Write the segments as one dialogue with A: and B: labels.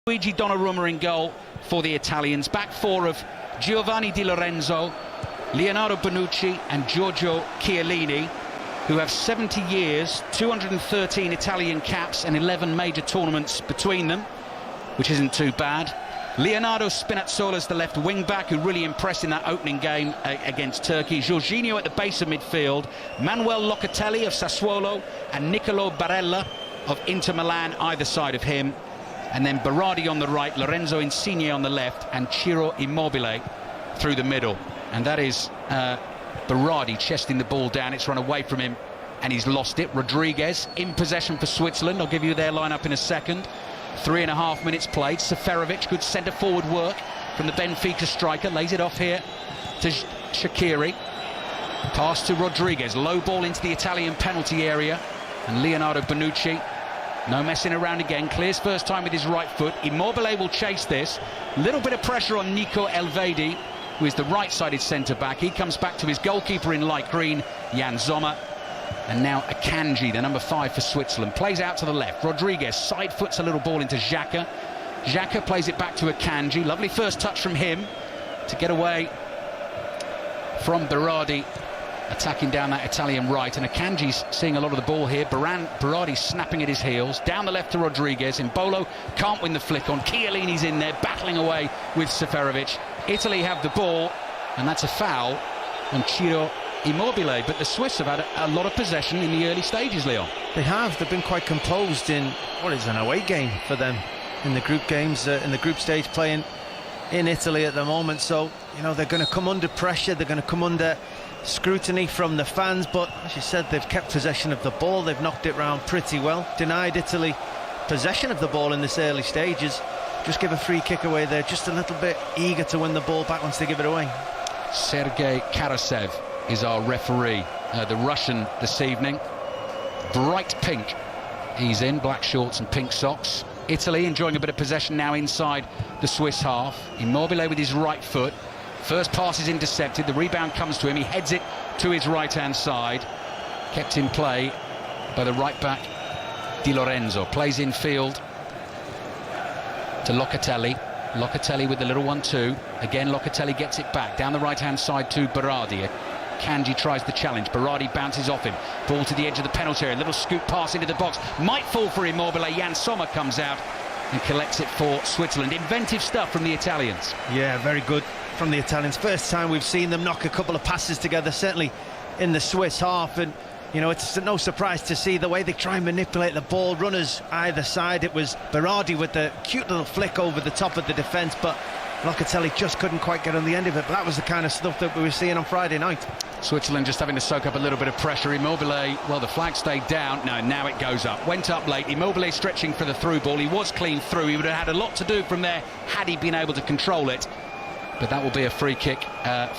A: Luigi Donnarumma in goal for the Italians. Back four of Giovanni Di Lorenzo, Leonardo Bonucci and Giorgio Chiellini, who have 70 years, 213 Italian caps and 11 major tournaments between them, which isn't too bad. Leonardo Spinazzola's the left wing-back, who really impressed in that opening game against Turkey. Jorginho at the base of midfield, Manuel Locatelli of Sassuolo and Nicolo Barella of Inter Milan either side of him. And then Berardi on the right, Lorenzo Insigne on the left, and Ciro Immobile through the middle. And that is Berardi chesting the ball down. It's run away from him and he's lost it. Rodriguez in possession for Switzerland. I'll give you their lineup in a second. 3.5 minutes played. Seferovic, good centre forward work from the Benfica striker, lays it off here to Shaqiri. Pass to Rodriguez, low ball into the Italian penalty area, and Leonardo Bonucci, no messing around again, clears first time with his right foot. Immobile will chase this. Little bit of pressure on Nico Elvedi, who is the right-sided centre-back. He comes back to his goalkeeper in light green, Jan Sommer. And now Akanji, the number 5 for Switzerland, plays out to the left. Rodriguez side foots a little ball into Xhaka. Xhaka plays it back to Akanji. Lovely first touch from him to get away from Berardi, attacking down that Italian right. And Akanji's seeing a lot of the ball here. Berardi snapping at his heels. Down the left to Rodriguez. Imbolo can't win the flick on. Chiellini's in there, battling away with Seferovic. Italy have the ball, and that's a foul on Ciro Immobile, but the Swiss have had a lot of possession in the early stages, Leon.
B: They have. They've been quite composed in what is an away game for them in the group games, in the group stage, playing in Italy at the moment. So, you know, they're going to come under pressure, they're going to come under scrutiny from the fans, but as you said, they've kept possession of the ball, they've knocked it round pretty well, denied Italy possession of the ball in this early stages. Just give a free kick away there, just a little bit eager to win the ball back once they give it away.
A: Sergei Karasev is our referee, the Russian this evening. Bright pink he's in, black shorts and pink socks. Italy enjoying a bit of possession now inside the Swiss half. Immobile with his right foot. First pass is intercepted, the rebound comes to him, he heads it to his right-hand side. Kept in play by the right-back Di Lorenzo. Plays in field to Locatelli. Locatelli with the little 1-2. Again, Locatelli gets it back down the right-hand side to Berardi. Kanji tries the challenge. Berardi bounces off him. Ball to the edge of the penalty area. Little scoop pass into the box. Might fall for Immobile. Jan Sommer comes out and collects it for Switzerland. Inventive stuff from the Italians.
B: Yeah, very good from the Italians. First time we've seen them knock a couple of passes together, certainly in the Swiss half. And, you know, it's no surprise to see the way they try and manipulate the ball. Runners either side. It was Berardi with the cute little flick over the top of the defence, but Locatelli just couldn't quite get on the end of it. But that was the kind of stuff that we were seeing on Friday night.
A: Switzerland just having to soak up a little bit of pressure. Immobile, well, the flag stayed down. No, now it goes up. Went up late. Immobile stretching for the through ball. He was clean through. He would have had a lot to do from there had he been able to control it. But that will be a free kick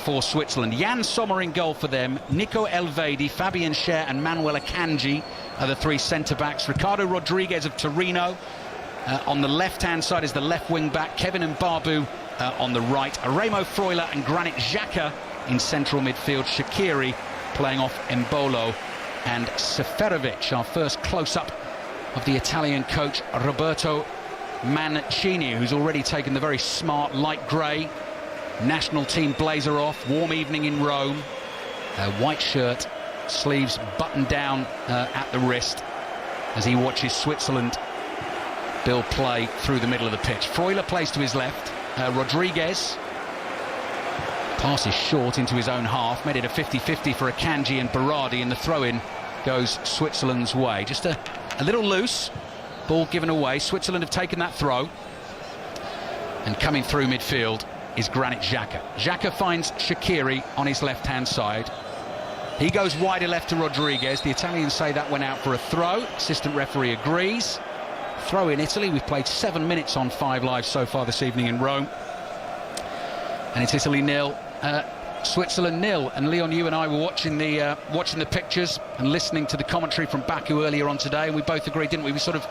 A: for Switzerland. Jan Sommer in goal for them. Nico Elvedi, Fabian Schär and Manuel Akanji are the three centre-backs. Ricardo Rodriguez of Torino. On the left-hand side is the left wing-back. Kevin and Barbu on the right. Remo Freuler and Granit Xhaka in central midfield. Shaqiri playing off Embolo and Seferovic. Our first close-up of the Italian coach Roberto Mancini, who's already taken the very smart light grey national team blazer off. Warm evening in Rome. White shirt, sleeves buttoned down at the wrist as he watches Switzerland build play through the middle of the pitch. Freuler plays to his left. Rodriguez passes short into his own half, made it a 50-50 for Akanji and Berardi, and the throw-in goes Switzerland's way. Just a little loose, ball given away. Switzerland have taken that throw, and coming through midfield is Granit Xhaka. Xhaka finds Shaqiri on his left-hand side. He goes wider left to Rodriguez. The Italians say that went out for a throw. Assistant referee agrees. Throw in Italy. We've played 7 minutes on 5 Live so far this evening in Rome. And it's Italy 0, Switzerland 0. And Leon, you and I were watching the pictures and listening to the commentary from Baku earlier on today, and we both agreed, didn't we? We sort of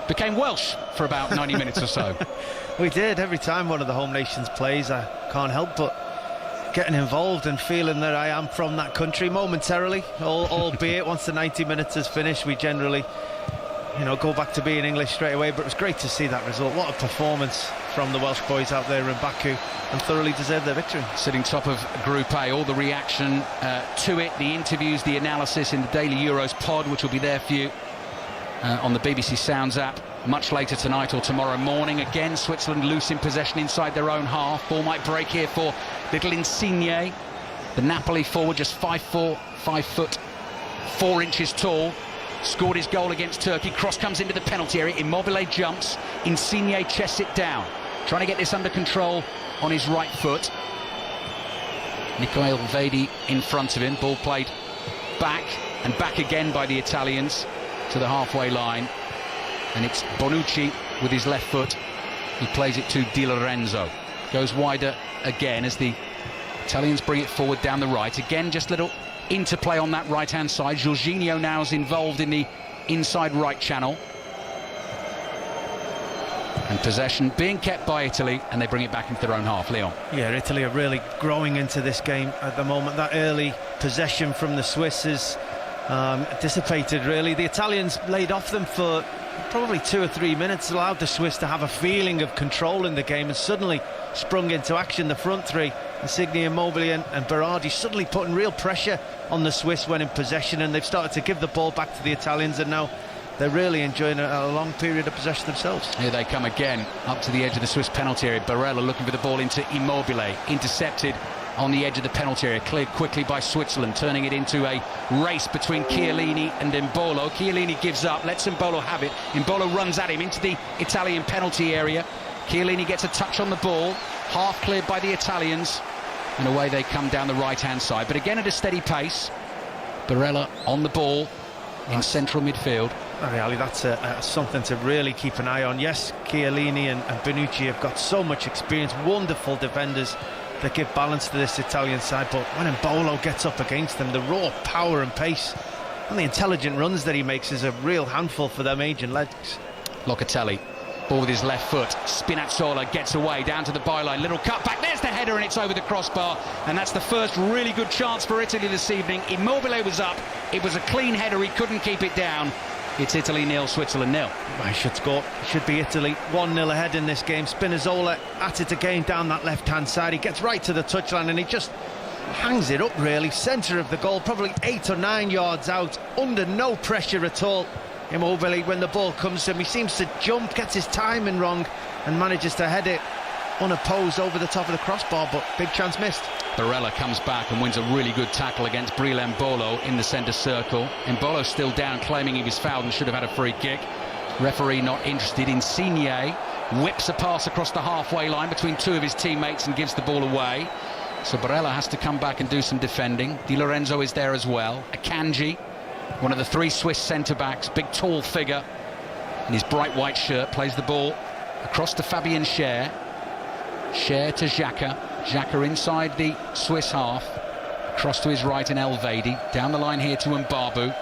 A: became Welsh for about 90 minutes or so.
B: We did. Every time one of the home nations plays, I can't help but getting involved and feeling that I am from that country momentarily, albeit once the 90 minutes is finished, we generally go back to being English straight away, but it was great to see that result. What a performance from the Welsh boys out there in Baku, and thoroughly deserved their victory.
A: Sitting top of Group A, all the reaction to it, the interviews, the analysis in the Daily Euros pod, which will be there for you on the BBC Sounds app much later tonight or tomorrow morning. Again, Switzerland loose in possession inside their own half. Ball might break here for little Insigne, the Napoli forward, just 5'4", 5 foot 4 inches tall. Scored his goal against Turkey. Cross comes into the penalty area. Immobile jumps. Insigne chests it down, trying to get this under control on his right foot. Nicola Elvedi in front of him. Ball played back and back again by the Italians to the halfway line. And it's Bonucci with his left foot. He plays it to Di Lorenzo. Goes wider again as the Italians bring it forward down the right. Again, just little interplay on that right-hand side. Jorginho now is involved in the inside right channel. And possession being kept by Italy, and they bring it back into their own half. Leon.
B: Yeah, Italy are really growing into this game at the moment. That early possession from the Swiss is dissipated, really. The Italians laid off them for probably 2 or 3 minutes, allowed the Swiss to have a feeling of control in the game, and suddenly sprung into action. The front three, Insigne, Immobile and Berardi, suddenly putting real pressure on the Swiss when in possession, and they've started to give the ball back to the Italians, and now they're really enjoying a long period of possession themselves.
A: Here they come again, up to the edge of the Swiss penalty area. Barella looking for the ball into Immobile, intercepted on the edge of the penalty area, cleared quickly by Switzerland, turning it into a race between Chiellini and Embolo. Chiellini gives up, lets Embolo have it. Embolo runs at him into the Italian penalty area. Chiellini gets a touch on the ball, half cleared by the Italians, and away they come down the right-hand side. But again at a steady pace. Barella on the ball in central midfield.
B: Really, that's something to really keep an eye on. Yes, Chiellini and Bonucci have got so much experience, wonderful defenders that give balance to this Italian side, but when Embolo gets up against them, the raw power and pace and the intelligent runs that he makes is a real handful for them aging legs.
A: Locatelli, ball with his left foot. Spinazzola gets away down to the byline. Little cut back. There's the header, and it's over the crossbar. And that's the first really good chance for Italy this evening. Immobile was up. It was a clean header. He couldn't keep it down. It's Italy 0, Switzerland 0.
B: I should score. It should be Italy 1-0 ahead in this game. Spinazzola at it again down that left-hand side. He gets right to the touchline and he just hangs it up, really. Centre of the goal, probably 8 or 9 yards out, under no pressure at all. Immobile, when the ball comes to him, he seems to jump, gets his timing wrong and manages to head it unopposed over the top of the crossbar, but big chance missed.
A: Barella comes back and wins a really good tackle against Breel Embolo in the centre circle. Embolo still down, claiming he was fouled and should have had a free kick. Referee not interested. Insigne whips a pass across the halfway line between two of his teammates and gives the ball away. So Barella has to come back and do some defending. Di Lorenzo is there as well. Akanji, one of the 3 Swiss centre-backs, big tall figure in his bright white shirt, plays the ball across to Fabian Schär. Schär to Xhaka. Xhaka inside the Swiss half. Across to his right in Elvedi. Down the line here to Mbabu.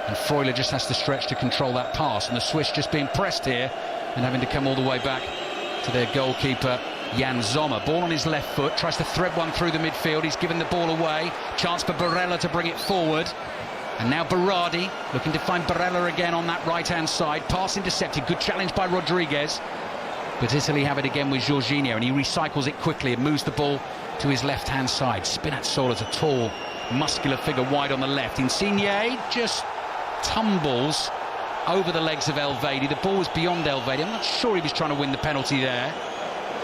A: And Freuler just has to stretch to control that pass. And the Swiss just being pressed here and having to come all the way back to their goalkeeper, Jan Sommer. Ball on his left foot. Tries to thread one through the midfield. He's given the ball away. Chance for Barella to bring it forward. And now Berardi looking to find Barella again on that right-hand side. Pass intercepted. Good challenge by Rodriguez. But Italy have it again with Jorginho, and he recycles it quickly and moves the ball to his left-hand side. Spinazzola's a tall, muscular figure wide on the left. Insigne just tumbles over the legs of Elvedi. The ball was beyond Elvedi. I'm not sure he was trying to win the penalty there.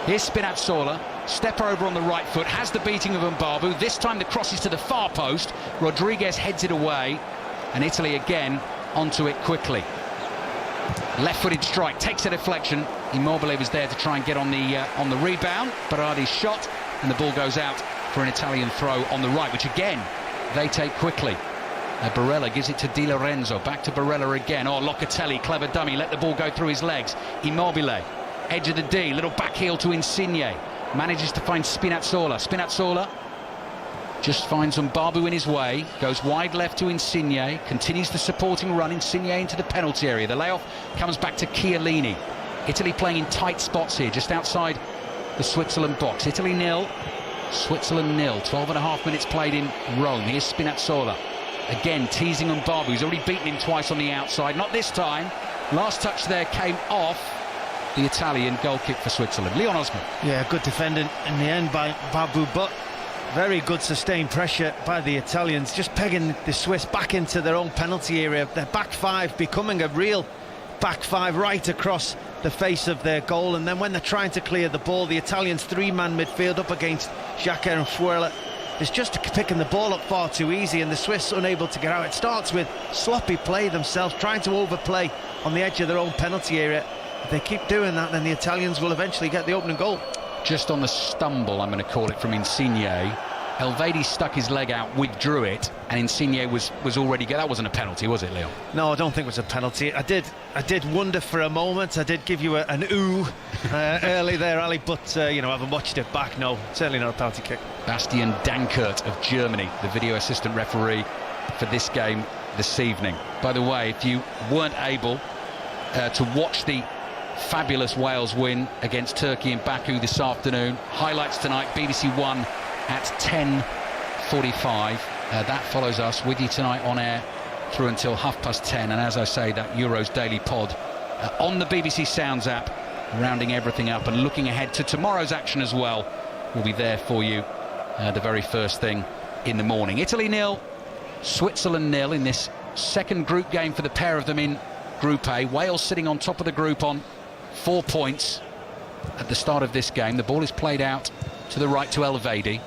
A: Here's Spinazzola. Stepper over on the right foot, has the beating of Mbabu. This time the cross is to the far post. Rodriguez heads it away, and Italy again onto it quickly. Left-footed strike, takes a deflection. Immobile was there to try and get on the rebound. Berardi's shot, and the ball goes out for an Italian throw on the right, which again they take quickly. Barella gives it to Di Lorenzo, back to Barella again. Oh, Locatelli, clever dummy, let the ball go through his legs. Immobile, edge of the D, little back heel to Insigne. Manages to find Spinazzola. Spinazzola just finds Mbabu in his way, goes wide left to Insigne, continues the supporting run. Insigne into the penalty area. The layoff comes back to Chiellini. Italy playing in tight spots here, just outside the Switzerland box. Italy 0, Switzerland 0. 12.5 minutes played in Rome. Here's Spinazzola. Again, teasing Mbabu. He's already beaten him twice on the outside. Not this time. Last touch there came off the Italian. Goal kick for Switzerland. Leon Osman.
B: Yeah, good defending in the end by Babu, but very good sustained pressure by the Italians, just pegging the Swiss back into their own penalty area. Their back five becoming a real back five right across the face of their goal, and then when they're trying to clear the ball, the Italians three-man midfield up against Xhaka and Fuerla is just picking the ball up far too easy, and the Swiss unable to get out. It starts with sloppy play themselves, trying to overplay on the edge of their own penalty area. If they keep doing that, then the Italians will eventually get the opening goal.
A: Just on the stumble, I'm going to call it, from Insigne. Elvedi stuck his leg out, withdrew it, and Insigne was already... That wasn't a penalty, was it, Leon?
B: No, I don't think it was a penalty. I did wonder for a moment. I did give you an ooh early there, Ali, but you know, having watched it back, no, certainly not a penalty kick.
A: Bastian Dankert of Germany, the video assistant referee for this game this evening. By the way, if you weren't able to watch the fabulous Wales win against Turkey in Baku this afternoon, highlights tonight, BBC One at 10:45. That follows us with you tonight on air through until 10:30, and as I say, that Euros Daily Pod on the BBC Sounds app, rounding everything up and looking ahead to tomorrow's action as well. We'll be there for you the very first thing in the morning. Italy 0, Switzerland 0 in this second group game for the pair of them in Group A. Wales sitting on top of the group on 4 points at the start of this game. The ball is played out to the right to Elvedi.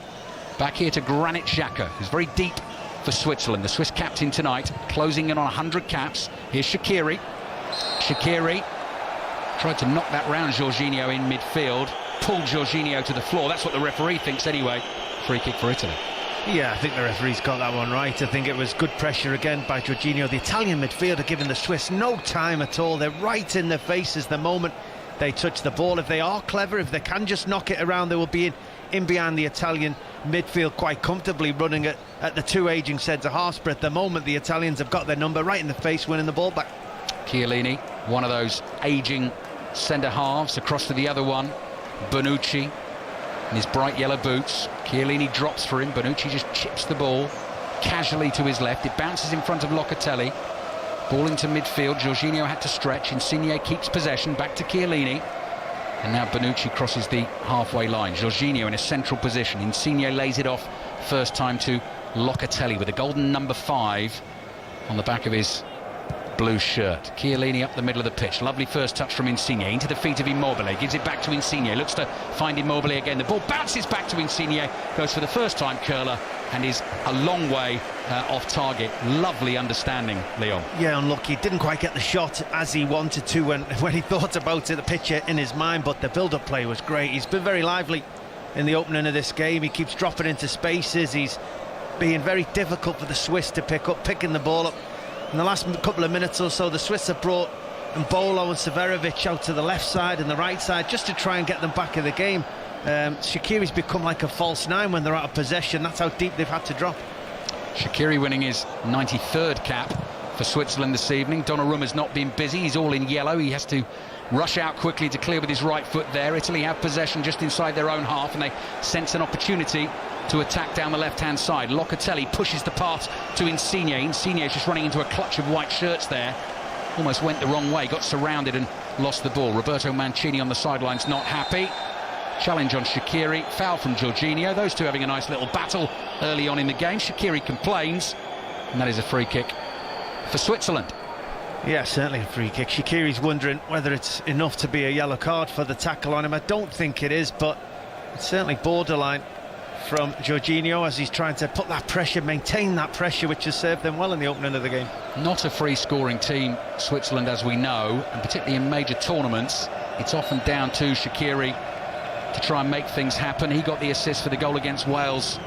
A: Back here to Granit Xhaka, who's very deep for Switzerland. The Swiss captain tonight, closing in on 100 caps. Here's Shaqiri. Shaqiri tried to knock that round Jorginho in midfield, pulled Jorginho to the floor. That's what the referee thinks anyway. Free kick for Italy.
B: Yeah, I think the referee's got that one right. I think it was good pressure again by Jorginho. The Italian midfielder giving the Swiss no time at all. They're right in their faces the moment they touch the ball. If they are clever, if they can just knock it around, they will be in behind the Italian midfield quite comfortably, running at the two aging centre-halves. But at the moment, the Italians have got their number right in the face, winning the ball back.
A: Chiellini, one of those aging centre-halves, across to the other one. Bonucci in his bright yellow boots. Chiellini drops for him. Bonucci just chips the ball casually to his left. It bounces in front of Locatelli. Ball into midfield. Jorginho had to stretch. Insigne keeps possession. Back to Chiellini. And now Bonucci crosses the halfway line. Jorginho in a central position. Insigne lays it off first time to Locatelli with a golden number 5 on the back of his blue shirt. Chiellini up the middle of the pitch. Lovely first touch from Insigne into the feet of Immobile. Gives it back to Insigne. Looks to find Immobile again. The ball bounces back to Insigne. Goes for the first time curler and is a long way off target. Lovely understanding, Leon.
B: Yeah, unlucky. Didn't quite get the shot as he wanted to when he thought about it, the picture in his mind, but the build-up play was great. He's been very lively in the opening of this game. He keeps dropping into spaces. He's being very difficult for the Swiss to pick up, picking the ball up. In the last couple of minutes or so, the Swiss have brought Mbolo and Severovic out to the left side and the right side just to try and get them back in the game. Shaqiri's become like a false 9 when they're out of possession. That's how deep they've had to drop.
A: Shaqiri winning his 93rd cap for Switzerland this evening. Donnarumma's not been busy. He's all in yellow. He has to rush out quickly to clear with his right foot there. Italy have possession just inside their own half, and they sense an opportunity to attack down the left-hand side. Locatelli pushes the pass to Insigne. Insigne is just running into a clutch of white shirts there. Almost went the wrong way, got surrounded and lost the ball. Roberto Mancini on the sidelines, not happy. Challenge on Shaqiri, foul from Jorginho. Those two having a nice little battle early on in the game. Shaqiri complains, and that is a free kick for Switzerland.
B: Yeah, certainly a free kick. Shaqiri's wondering whether it's enough to be a yellow card for the tackle on him. I don't think it is, but it's certainly borderline from Jorginho as he's trying to put that pressure, maintain that pressure, which has served them well in the opening of the game.
A: Not a free-scoring team, Switzerland, as we know, and particularly in major tournaments. It's often down to Shaqiri to try and make things happen. He got the assist for the goal against Wales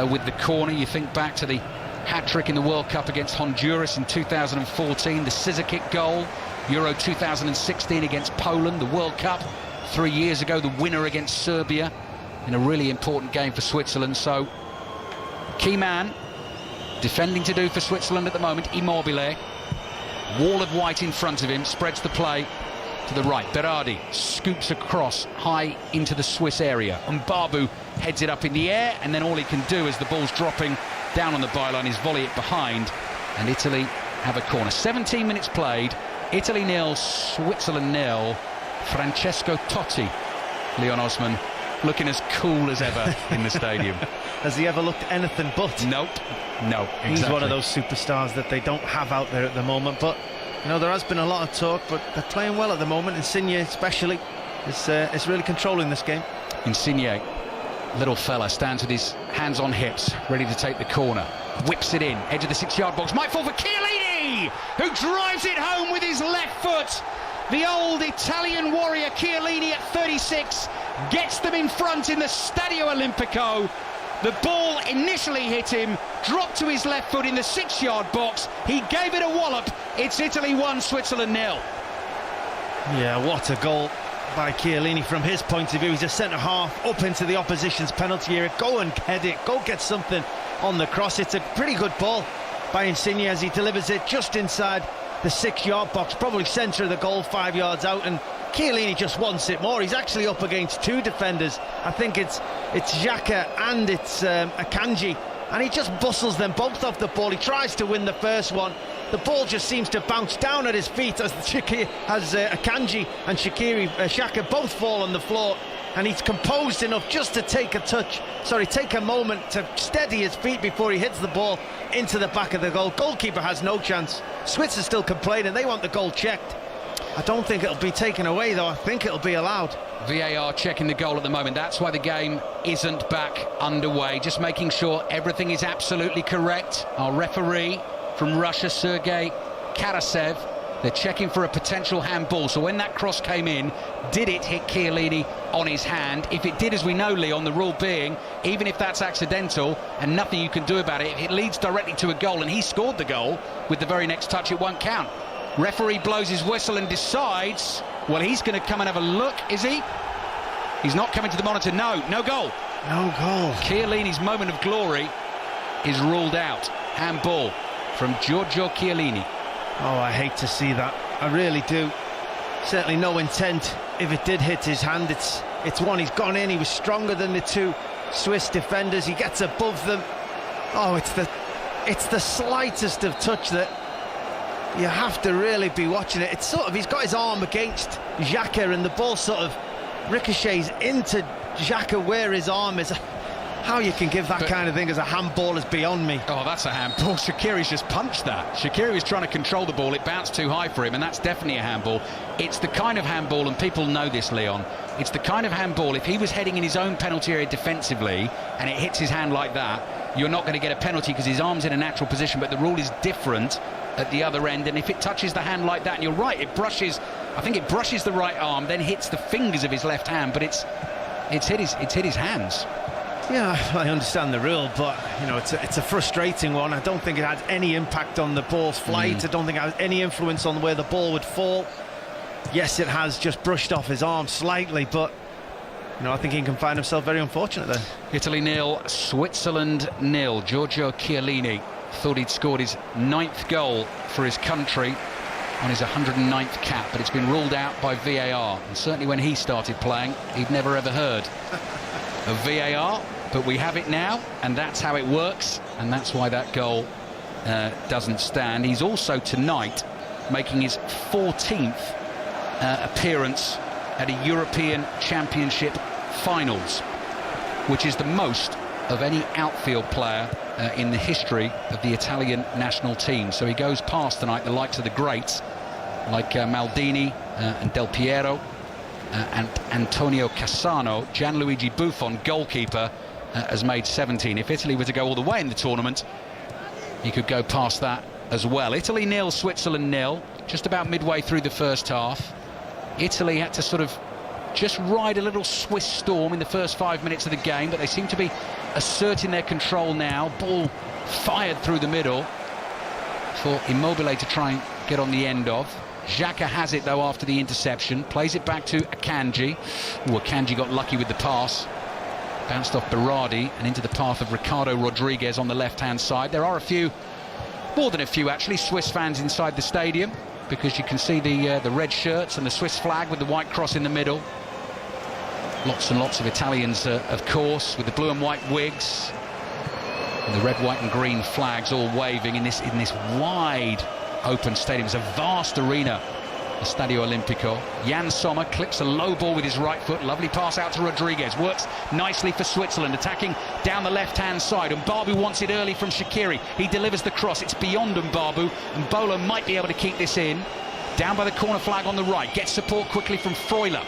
A: with the corner. You think back to the hat-trick in the World Cup against Honduras in 2014, the scissor kick goal, Euro 2016 against Poland, the World Cup 3 years ago, the winner against Serbia in a really important game for Switzerland. So, key man, defending to do for Switzerland at the moment, Immobile. Wall of white in front of him, spreads the play to the right. Berardi scoops across high into the Swiss area. Mbabu heads it up in the air, and then all he can do as the ball's dropping down on the byline is volley it behind, and Italy have a corner. 17 minutes played, Italy 0, Switzerland 0. Francesco Totti, Leon Osman, looking as cool as ever in the stadium.
B: Has he ever looked anything but?
A: Nope. No, exactly.
B: He's one of those superstars that they don't have out there at the moment. But, you know, there has been a lot of talk, but they're playing well at the moment. Insigne especially is really controlling this game.
A: Insigne, little fella, stands with his hands on hips, ready to take the corner. Whips it in, edge of the 6-yard box. Might fall for Chiellini, who drives it home with his left foot. The old Italian warrior Chiellini at 36 gets them in front in the Stadio Olimpico. The ball initially hit him, dropped to his left foot in the 6-yard box. He gave it a wallop. It's Italy 1, Switzerland 0.
B: Yeah, what a goal by Chiellini from his point of view. He's a centre-half up into the opposition's penalty area. Go and head it, go get something on the cross. It's a pretty good ball by Insigne as he delivers it just inside the 6-yard box, probably centre of the goal, 5 yards out, and Chiellini just wants it more. He's actually up against two defenders. I think it's Xhaka and it's Akanji, and he just bustles them both off the ball. He tries to win the first one. The ball just seems to bounce down at his feet as Akanji and Xhaka both fall on the floor, and he's composed enough just to take a moment to steady his feet before he hits the ball into the back of the goal. Goalkeeper has no chance. Switzerland are still complaining, they want the goal checked. I don't think it'll be taken away though, I think it'll be allowed.
A: VAR checking the goal at the moment. That's why the game isn't back underway, just making sure everything is absolutely correct. Our referee from Russia, Sergei Karasev, they're checking for a potential handball. So when that cross came in, did it hit Chiellini on his hand? If it did, as we know, Leon, the rule being, even if that's accidental and nothing you can do about it, if it leads directly to a goal and he scored the goal with the very next touch, it won't count. Referee blows his whistle and decides, well, he's going to come and have a look, is he? He's not coming to the monitor. No goal.
B: No goal.
A: Chiellini's moment of glory is ruled out. Handball from Giorgio Chiellini.
B: Oh, I hate to see that. I really do. Certainly no intent. If it did hit his hand, it's one. He's gone in. He was stronger than the two Swiss defenders. He gets above them. Oh, it's the slightest of touch that you have to really be watching it. It's sort of, he's got his arm against Xhaka and the ball sort of ricochets into Xhaka where his arm is. How you can give that kind of thing as a handball is beyond me.
A: Oh, that's a handball. Shaqiri's just punched that. Shaqiri was trying to control the ball. It bounced too high for him, and that's definitely a handball. It's the kind of handball, and people know this, Leon. It's the kind of handball, if he was heading in his own penalty area defensively and it hits his hand like that, you're not going to get a penalty because his arm's in a natural position, but the rule is different at the other end, and if it touches the hand like that, and you're right, I think it brushes the right arm, then hits the fingers of his left hand, but it's hit his hands.
B: Yeah, I understand the rule, but you know, it's a frustrating one. I don't think it had any impact on the ball's flight. I don't think it has any influence on where the ball would fall. Yes, it has just brushed off his arm slightly, but you know, I think he can find himself very unfortunate there.
A: Italy 0, Switzerland 0. Giorgio Chiellini thought he'd scored his 9th goal for his country on his 109th cap, but it's been ruled out by VAR, and certainly when he started playing, he'd never ever heard of VAR, but we have it now, and that's how it works, and that's why that goal doesn't stand. He's also tonight making his 14th appearance at a European Championship finals, which is the most of any outfield player in the history of the Italian national team. So he goes past tonight the likes of the greats like Maldini and Del Piero and Antonio Cassano. Gianluigi Buffon, goalkeeper, has made 17. If Italy were to go all the way in the tournament, he could go past that as well. Italy 0, Switzerland 0, just about midway through the first half. Italy had to sort of just ride a little Swiss storm in the first 5 minutes of the game, but they seem to be asserting their control now. Ball fired through the middle for Immobile to try and get on the end of. Xhaka has it though after the interception, plays it back to Akanji. Akanji got lucky with the pass, bounced off Berardi and into the path of Ricardo Rodriguez on the left-hand side. There are a few, more than a few actually, Swiss fans inside the stadium, because you can see the red shirts and the Swiss flag with the white cross in the middle. Lots and lots of Italians, of course, with the blue and white wigs and the red, white and green flags all waving in this wide open stadium. It's a vast arena, the Stadio Olimpico. Jan Sommer clips a low ball with his right foot. Lovely pass out to Rodriguez. Works nicely for Switzerland, attacking down the left-hand side. And Mbabu wants it early from Shaqiri. He delivers the cross. It's beyond Mbabu. And Bola might be able to keep this in. Down by the corner flag on the right. Gets support quickly from Freuler.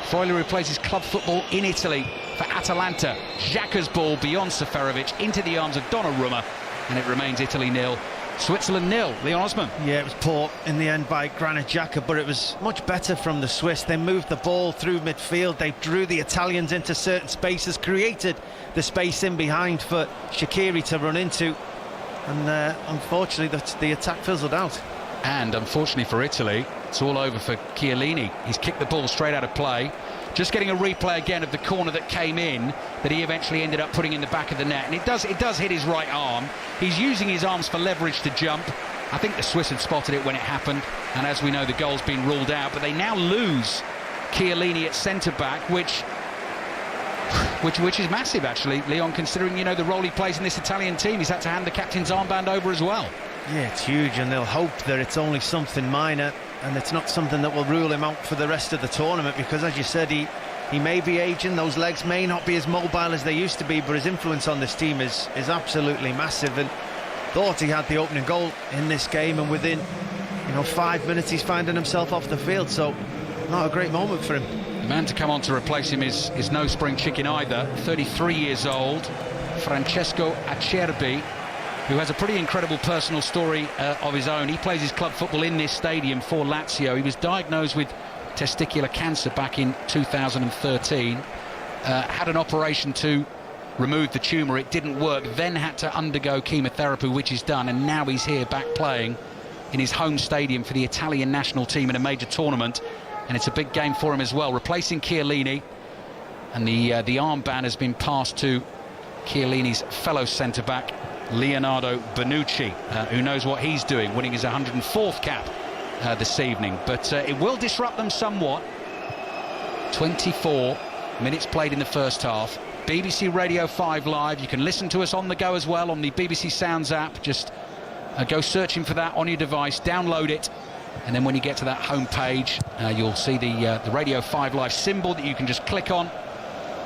A: Freuler replaces club football in Italy for Atalanta. Xhaka's ball beyond Seferovic into the arms of Donnarumma. And it remains Italy 0. Switzerland 0. Leon Osman.
B: Yeah, it was poor in the end by Granit Xhaka, but it was much better from the Swiss. They moved the ball through midfield. They drew the Italians into certain spaces, created the space in behind for Shaqiri to run into. And unfortunately, the attack fizzled out.
A: And unfortunately for Italy, it's all over for Chiellini. He's kicked the ball straight out of play. Just getting a replay again of the corner that came in, that he eventually ended up putting in the back of the net. And it does hit his right arm. He's using his arms for leverage to jump. I think the Swiss had spotted it when it happened. And as we know, the goal's been ruled out. But they now lose Chiellini at centre-back, which is massive, actually, Leon, considering, you know, the role he plays in this Italian team. He's had to hand the captain's armband over as well.
B: Yeah, it's huge, and they'll hope that it's only something minor and it's not something that will rule him out for the rest of the tournament, because, as you said, he may be aging, those legs may not be as mobile as they used to be, but his influence on this team is absolutely massive. And thought he had the opening goal in this game, and within 5 minutes he's finding himself off the field, so not a great moment for him.
A: The man to come on to replace him is no spring chicken either. 33 years old, Francesco Acerbi, who has a pretty incredible personal story of his own. He plays his club football in this stadium for Lazio. He was diagnosed with testicular cancer back in 2013. Had an operation to remove the tumour. It didn't work. Then had to undergo chemotherapy, which he's done. And now he's here back playing in his home stadium for the Italian national team in a major tournament. And it's a big game for him as well, replacing Chiellini. And the armband has been passed to Chiellini's fellow centre-back, Leonardo Bonucci, who knows what he's doing, winning his 104th cap this evening. But it will disrupt them somewhat. 24 minutes played in the first half. BBC Radio 5 Live. You can listen to us on the go as well on the BBC Sounds app. Just go searching for that on your device, download it, and then when you get to that home page, you'll see the Radio 5 Live symbol that you can just click on,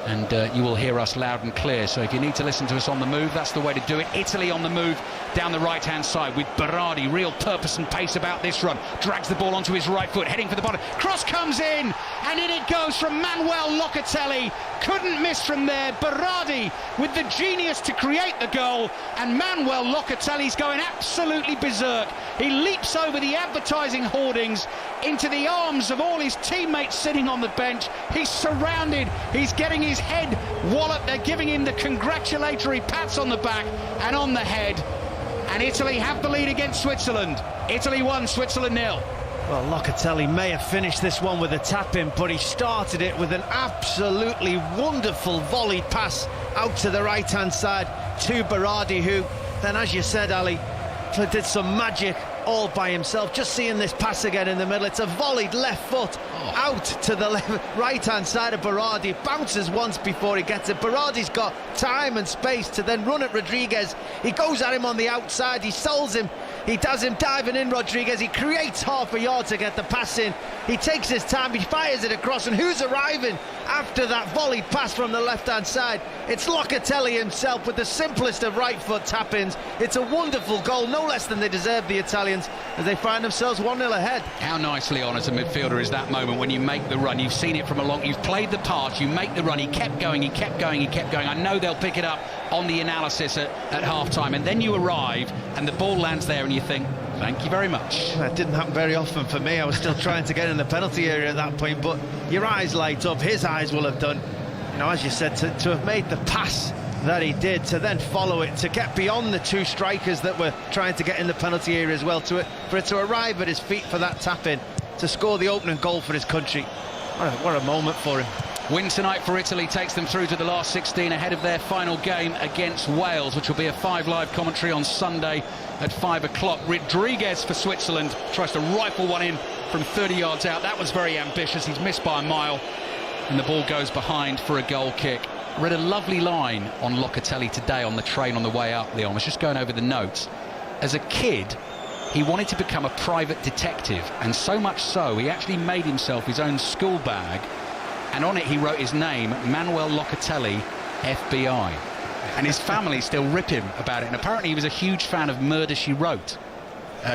A: and you will hear us loud and clear. So if you need to listen to us on the move, that's the way to do it. Italy on the move down the right-hand side with Berardi. Real purpose and pace about this run. Drags the ball onto his right foot, heading for the bottom. Cross comes in, and in it goes from Manuel Locatelli. Couldn't miss from there. Berardi with the genius to create the goal, and Manuel Locatelli's going absolutely berserk. He leaps over the advertising hoardings into the arms of all his teammates sitting on the bench. He's surrounded. He's getting his head walloped. They're giving him the congratulatory pats on the back and on the head. And Italy have the lead against Switzerland. Italy 1, Switzerland 0.
B: Well, Locatelli may have finished this one with a tap-in, but he started it with an absolutely wonderful volleyed pass out to the right-hand side to Berardi, who then, as you said, Ali, did some magic all by himself. Just seeing this pass again in the middle, it's a volleyed left foot out to the right-hand side of Berardi. Bounces once before he gets it. Berardi's got time and space to then run at Rodriguez. He goes at him on the outside, he solves him. He does him diving in, Rodriguez. He creates half a yard to get the pass in. He takes his time, he fires it across, and who's arriving after that volleyed pass from the left-hand side? It's Locatelli himself with the simplest of right-foot tap-ins. It's a wonderful goal, no less than they deserve, the Italians, as they find themselves 1-0 ahead.
A: How nicely on as a midfielder is that moment when you make the run. You've seen it from a long... You've played the pass, you make the run, he kept going, he kept going, he kept going. I know they'll pick it up on the analysis at half-time, and then you arrive, and the ball lands there, and you think, thank you very much.
B: That didn't happen very often for me. I was still trying to get in the penalty area at that point, but your eyes light up. His eyes will have done. You know, as you said, to have made the pass that he did, to then follow it, to get beyond the two strikers that were trying to get in the penalty area as well, for it to arrive at his feet for that tap-in, to score the opening goal for his country. What a moment for him.
A: Win tonight for Italy takes them through to the last 16 ahead of their final game against Wales, which will be a 5 Live commentary on Sunday at 5 o'clock. Rodriguez for Switzerland tries to rifle one in from 30 yards out. That was very ambitious. He's missed by a mile, and the ball goes behind for a goal kick. I read a lovely line on Locatelli today on the train on the way up, Leon. I was just going over the notes. As a kid, he wanted to become a private detective, and so much so he actually made himself his own school bag, and on it he wrote his name, Manuel Locatelli, FBI. And his family still rip him about it, and apparently he was a huge fan of Murder, She Wrote,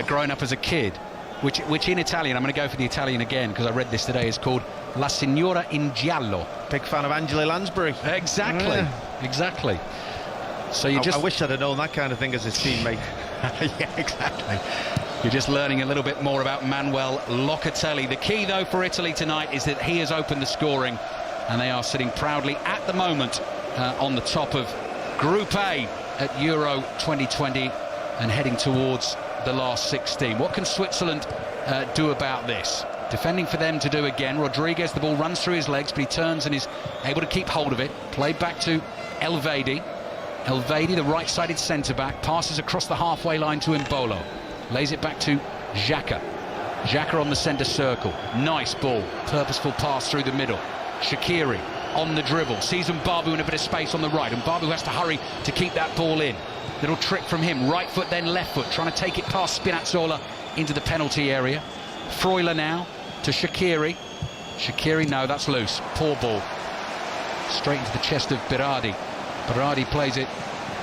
A: growing up as a kid, which in Italian, I'm going to go for the Italian again because I read this today, is called La Signora in Giallo.
B: Big fan of Angela Lansbury.
A: Exactly, exactly. So I
B: wish I'd have known that kind of thing as his teammate.
A: Yeah, exactly. You're just learning a little bit more about Manuel Locatelli. The key, though, for Italy tonight is that he has opened the scoring, and they are sitting proudly at the moment on the top of Group A at Euro 2020 and heading towards the last 16. What can Switzerland do about this? Defending for them to do again. Rodriguez, the ball runs through his legs, but he turns and is able to keep hold of it. Played back to Elvedi. Elvedi, the right-sided centre-back, passes across the halfway line to Mbolo. Lays it back to Xhaka. Xhaka on the centre circle. Nice ball. Purposeful pass through the middle. Shaqiri on the dribble. Sees Mbabu in a bit of space on the right. Mbabu has to hurry to keep that ball in. Little trick from him. Right foot, then left foot. Trying to take it past Spinazzola into the penalty area. Freuler now to Shaqiri. Shaqiri, no, that's loose. Poor ball. Straight into the chest of Berardi. Berardi plays it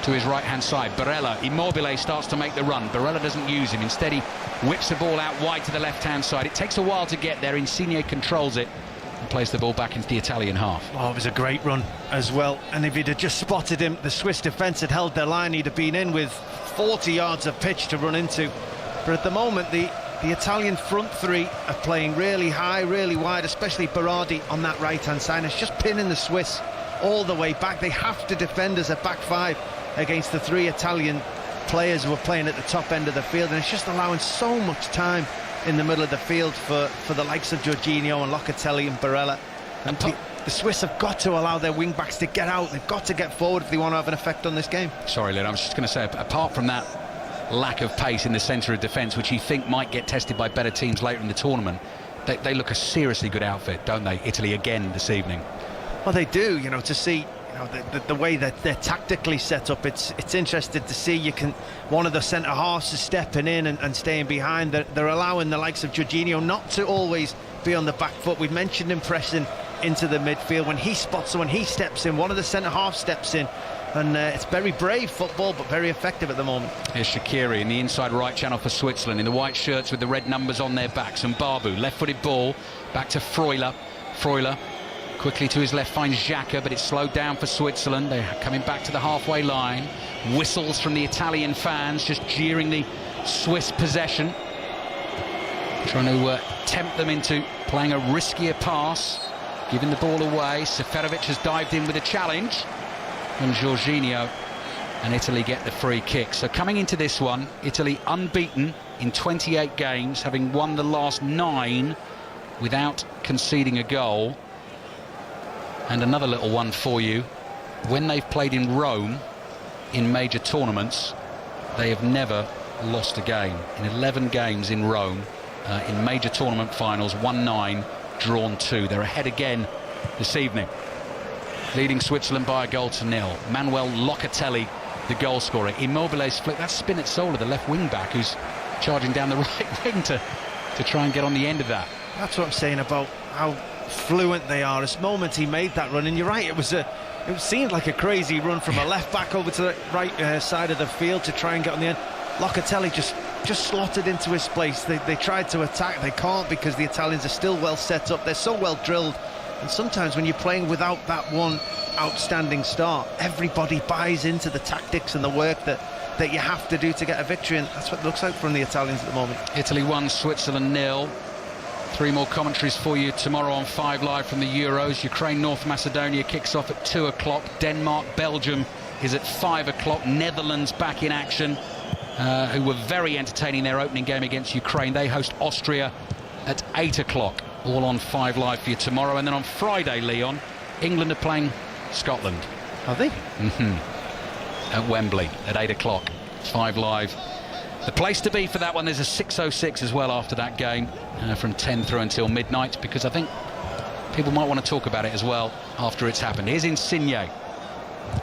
A: to his right-hand side. Barella, Immobile starts to make the run. Barella doesn't use him. Instead, he whips the ball out wide to the left-hand side. It takes a while to get there. Insigne controls it and plays the ball back into the Italian half.
B: Oh, it was a great run as well. And if he'd have just spotted him, the Swiss defence had held their line. He'd have been in with 40 yards of pitch to run into. But at the moment, the Italian front three are playing really high, really wide, especially Berardi on that right-hand side. It's just pinning the Swiss all the way back. They have to defend as a back five against the three Italian players who are playing at the top end of the field, and it's just allowing so much time in the middle of the field for the likes of Jorginho and Locatelli and Barella. And the Swiss have got to allow their wing backs to get out. They've got to get forward if they want to have an effect on this game.
A: Sorry, Lynn, I was just going to say, apart from that lack of pace in the centre of defence, which you think might get tested by better teams later in the tournament, they look a seriously good outfit, don't they? Italy again this evening.
B: Well, they do, you know, to see the way that they're tactically set up. It's interesting to see. One of the centre halves is stepping in and staying behind. They're allowing the likes of Jorginho not to always be on the back foot. We've mentioned him pressing into the midfield. When he spots, when he steps in, one of the centre halves steps in, and it's very brave football, but very effective at the moment.
A: Here's Shaqiri in the inside right channel for Switzerland, in the white shirts with the red numbers on their backs. And Babu, left-footed ball back to Freuler. Freuler quickly to his left, finds Xhaka, but it's slowed down for Switzerland. They're coming back to the halfway line. Whistles from the Italian fans, just jeering the Swiss possession, trying to tempt them into playing a riskier pass, giving the ball away. Seferovic has dived in with a challenge, and Jorginho and Italy get the free kick. So coming into this one, Italy unbeaten in 28 games, having won the last 9 without conceding a goal. And another little one for you: when they've played in Rome in major tournaments, they have never lost a game. In 11 games in Rome, in major tournament finals, won 9, drawn 2. They're ahead again this evening, leading Switzerland by a goal to 0. Manuel Locatelli, the goal scorer. Immobile's flick, that's Spinazzola, the left wing back, who's charging down the right wing to try and get on the end of that.
B: That's what I'm saying about how fluent they are. This moment he made that run, and you're right, it seemed like a crazy run from a left back over to the right side of the field to try and get on the end. Locatelli just slotted into his place. They tried to attack, they can't, because the Italians are still well set up. They're so well drilled, and sometimes when you're playing without that one outstanding start, everybody buys into the tactics and the work that you have to do to get a victory, and that's what it looks like from the Italians at the moment.
A: Italy 1, Switzerland 0. 3 more commentaries for you tomorrow on 5 Live from the Euros. Ukraine, North Macedonia kicks off at 2 o'clock. Denmark, Belgium is at 5 o'clock. Netherlands back in action, who were very entertaining their opening game against Ukraine. They host Austria at 8 o'clock. All on 5 Live for you tomorrow. And then on Friday, Leon, England are playing Scotland.
B: Are they?
A: At Wembley at 8 o'clock. 5 Live. The place to be for that one. There's a 6:06 as well after that game, from 10 through until midnight, because I think people might want to talk about it as well after it's happened. Here's Insigne.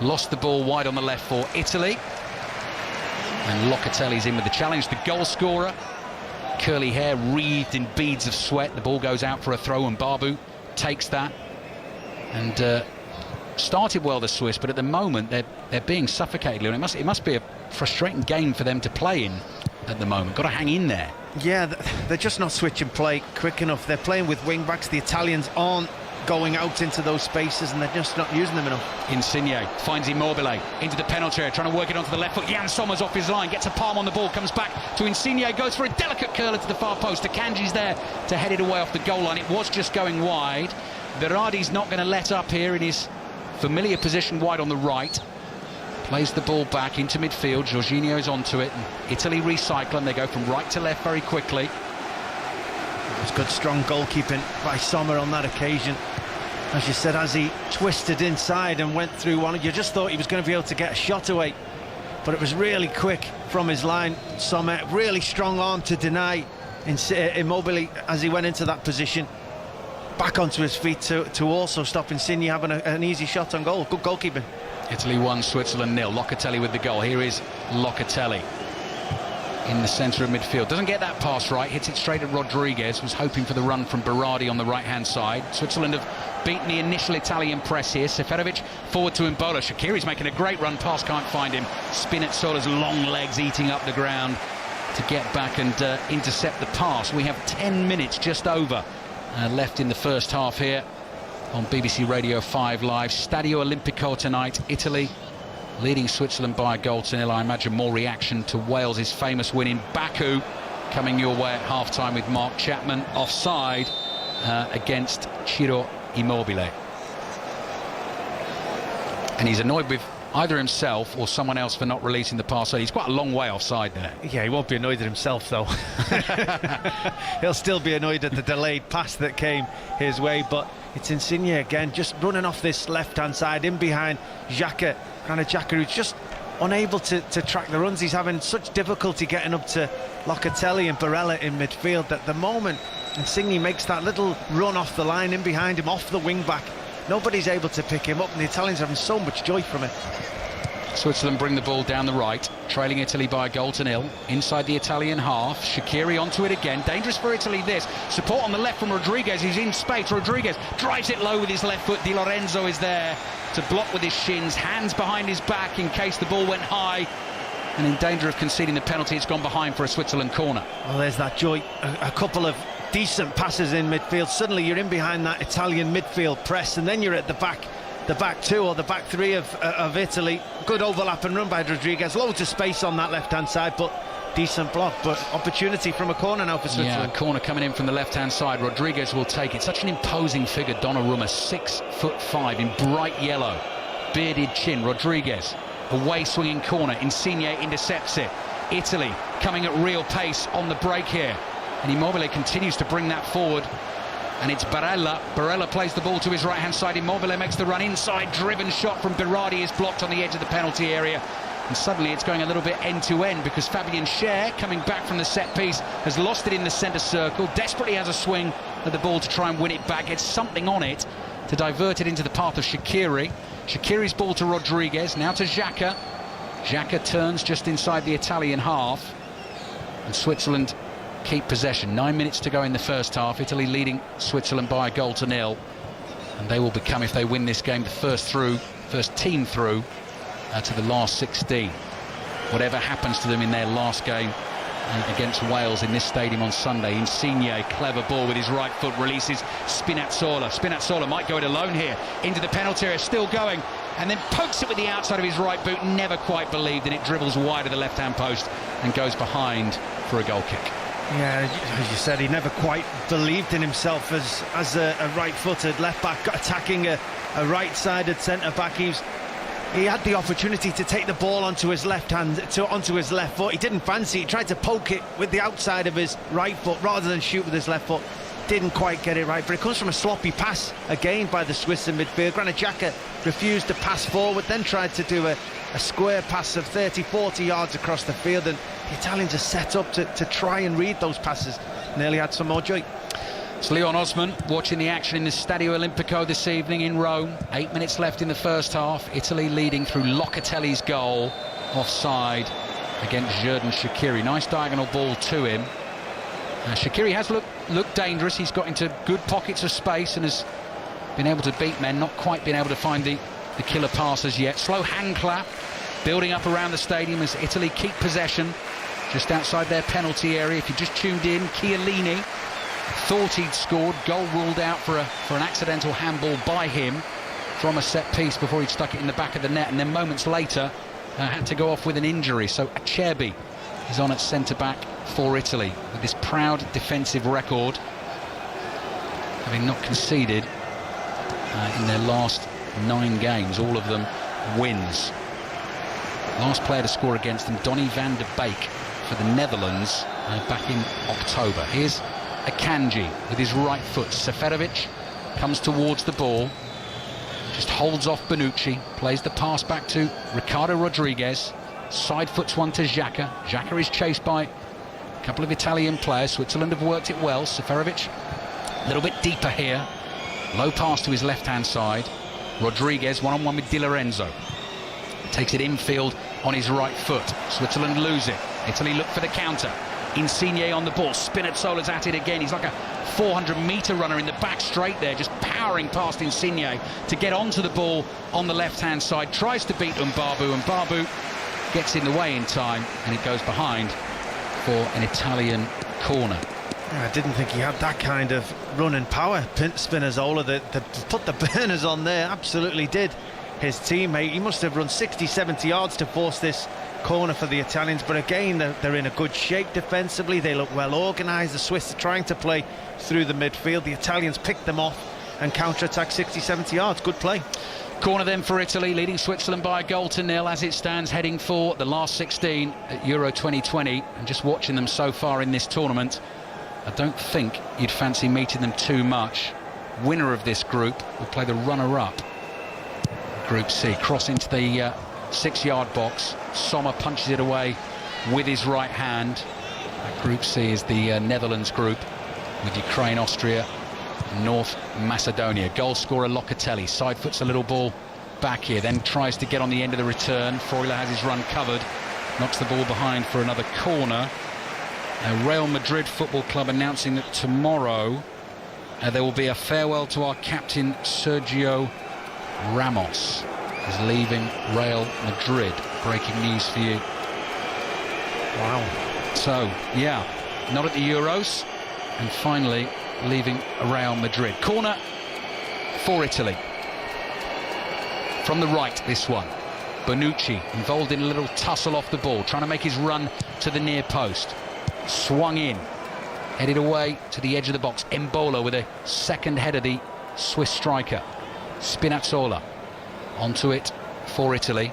A: Lost the ball wide on the left for Italy. And Locatelli's in with the challenge, the goal scorer. Curly hair wreathed in beads of sweat. The ball goes out for a throw and Babu takes that. And started well, the Swiss, but at the moment they're being suffocated. It must be a frustrating game for them to play in at the moment. Got to hang in there.
B: Yeah, they're just not switching play quick enough. They're playing with wing backs. The Italians aren't going out into those spaces and they're just not using them enough.
A: Insigne finds Immobile into the penalty area, trying to work it onto the left foot. Jan Sommer's off his line, gets a palm on the ball, comes back to Insigne, goes for a delicate curler to the far post. Akanji's there to head it away off the goal line. It was just going wide. Verratti's not going to let up here in his familiar position wide on the right. Plays the ball back into midfield. Jorginho's onto it. And Italy recycle and they go from right to left very quickly.
B: It was good, strong goalkeeping by Sommer on that occasion. As you said, as he twisted inside and went through one, you just thought he was going to be able to get a shot away. But it was really quick from his line. Sommer, really strong arm to deny Immobile as he went into that position. Back onto his feet to also stop Insigne having an easy shot on goal. Good goalkeeping.
A: Italy 1, Switzerland 0. Locatelli with the goal. Here is Locatelli in the centre of midfield. Doesn't get that pass right. Hits it straight at Rodriguez. Was hoping for the run from Berardi on the right-hand side. Switzerland have beaten the initial Italian press here. Seferovic forward to Mbola. Shaqiri's making a great run. Pass can't find him. Spinazzola's long legs eating up the ground to get back and intercept the pass. We have 10 minutes just over left in the first half here on BBC Radio 5 Live. Stadio Olimpico tonight. Italy leading Switzerland by a goal to nil. I imagine more reaction to Wales' famous win in Baku coming your way at half-time with Mark Chapman offside against Ciro Immobile. And he's annoyed with either himself or someone else for not releasing the pass. So he's quite a long way offside there.
B: Yeah, he won't be annoyed at himself though. He'll still be annoyed at the delayed pass that came his way. But it's Insigne again, just running off this left-hand side in behind Xhaka. Granit Xhaka, who's just unable to track the runs. He's having such difficulty getting up to Locatelli and Barella in midfield. At the moment, Insigne makes that little run off the line in behind him, off the wing-back. Nobody's able to pick him up, and the Italians are having so much joy from it.
A: Switzerland bring the ball down the right, trailing Italy by a goal to nil. Inside the Italian half, Shaqiri onto it again. Dangerous for Italy this. Support on the left from Rodriguez, who's in space. Rodriguez drives it low with his left foot. Di Lorenzo is there to block with his shins, hands behind his back in case the ball went high. And in danger of conceding the penalty, it's gone behind for a Switzerland corner.
B: Well, there's that joy. A couple of decent passes in midfield. Suddenly you're in behind that Italian midfield press, and then you're at the back two or the back three of Italy. Good overlap and run by Rodriguez. Loads of space on that left-hand side, but decent block. But opportunity from a corner now for Switzerland.
A: Yeah, corner coming in from the left-hand side. Rodriguez will take it. Such an imposing figure, Donnarumma, 6'5" in bright yellow, bearded chin. Rodriguez, away swinging corner. Insigne intercepts it. Italy coming at real pace on the break here. And Immobile continues to bring that forward. And it's Barella. Barella plays the ball to his right-hand side. Immobile makes the run inside. Driven shot from Berardi is blocked on the edge of the penalty area. And suddenly it's going a little bit end-to-end because Fabian Schär, coming back from the set-piece, has lost it in the centre circle. Desperately has a swing at the ball to try and win it back. Gets something on it to divert it into the path of Shaqiri. Shaqiri's ball to Rodriguez. Now to Xhaka. Xhaka turns just inside the Italian half. And Switzerland keep possession. 9 minutes to go in the first half. Italy leading Switzerland by a goal to nil, and they will become, if they win this game, the first team through to the last 16. Whatever happens to them in their last game against Wales in this stadium on Sunday. Insigne, clever ball with his right foot, releases Spinazzola. Spinazzola might go it alone here into the penalty area, still going, and then pokes it with the outside of his right boot. Never quite believed, and it dribbles wide of the left-hand post and goes behind for a goal kick.
B: Yeah, as you said, he never quite believed in himself as a right-footed left-back attacking a right-sided centre-back. He had the opportunity to take the ball onto his left hand, onto his left foot. He didn't fancy it. He tried to poke it with the outside of his right foot rather than shoot with his left foot. Didn't quite get it right, but it comes from a sloppy pass again by the Swiss in midfield. Granit Xhaka refused to pass forward, then tried to do a square pass of 30-40 yards across the field, and the Italians are set up to try and read those passes. Nearly had some more joy.
A: It's Leon Osman watching the action in the Stadio Olimpico this evening in Rome. 8 minutes left in the first half. Italy leading through Locatelli's goal, offside, against Xherdan Shaqiri. Nice diagonal ball to him. Shaqiri has looked dangerous. He's got into good pockets of space and has been able to beat men, not quite been able to find the killer passes yet. Slow hand clap building up around the stadium as Italy keep possession just outside their penalty area. If you just tuned in, Chiellini thought he'd scored, goal ruled out for an accidental handball by him from a set piece before he'd stuck it in the back of the net, and then moments later had to go off with an injury. So Acerbi is on at centre-back for Italy with this proud defensive record, having not conceded in their last 9 games, all of them wins. Last player to score against them, Donny van de Beek for the Netherlands back in October. Here's Akanji with his right foot. Seferovic comes towards the ball, just holds off Bonucci, plays the pass back to Ricardo Rodriguez, side foots one to Xhaka. Xhaka is chased by a couple of Italian players. Switzerland have worked it well. Seferovic a little bit deeper here, low pass to his left hand side. Rodriguez one-on-one with Di Lorenzo, takes it infield on his right foot. Switzerland lose it. Italy look for the counter. Insigne on the ball. Spinazzola's at it again. He's like a 400-metre runner in the back straight there, just powering past Insigne to get onto the ball on the left-hand side. Tries to beat Mbabu, and Mbabu gets in the way in time, and it goes behind for an Italian corner.
B: I didn't think he had that kind of run and power. Spinazzola, that put the burners on there, absolutely did. His teammate, he must have run 60-70 yards to force this corner for the Italians, but again they're in a good shape defensively. They look well organised. The Swiss are trying to play through the midfield. The Italians pick them off and counter-attack 60-70 yards. Good play.
A: Corner then for Italy, leading Switzerland by 1-0 as it stands, heading for the last 16 at Euro 2020. And just watching them so far in this tournament, I don't think you'd fancy meeting them too much. Winner of this group will play the runner-up, Group C. Cross into the 6-yard box. Sommer punches it away with his right hand. Group C is the Netherlands group, with Ukraine, Austria, North Macedonia. Goal scorer Locatelli side foots a little ball back here, then tries to get on the end of the return. Freuler has his run covered, knocks the ball behind for another corner. Real Madrid Football Club announcing that tomorrow there will be a farewell to our captain Sergio Ramos. Is leaving Real Madrid. Breaking news for you.
B: Wow.
A: So, yeah, not at the Euros, and finally leaving Real Madrid. Corner for Italy. From the right, this one. Bonucci involved in a little tussle off the ball, trying to make his run to the near post. Swung in, headed away to the edge of the box. Embolo with a second header, the Swiss striker. Spinazzola onto it for Italy.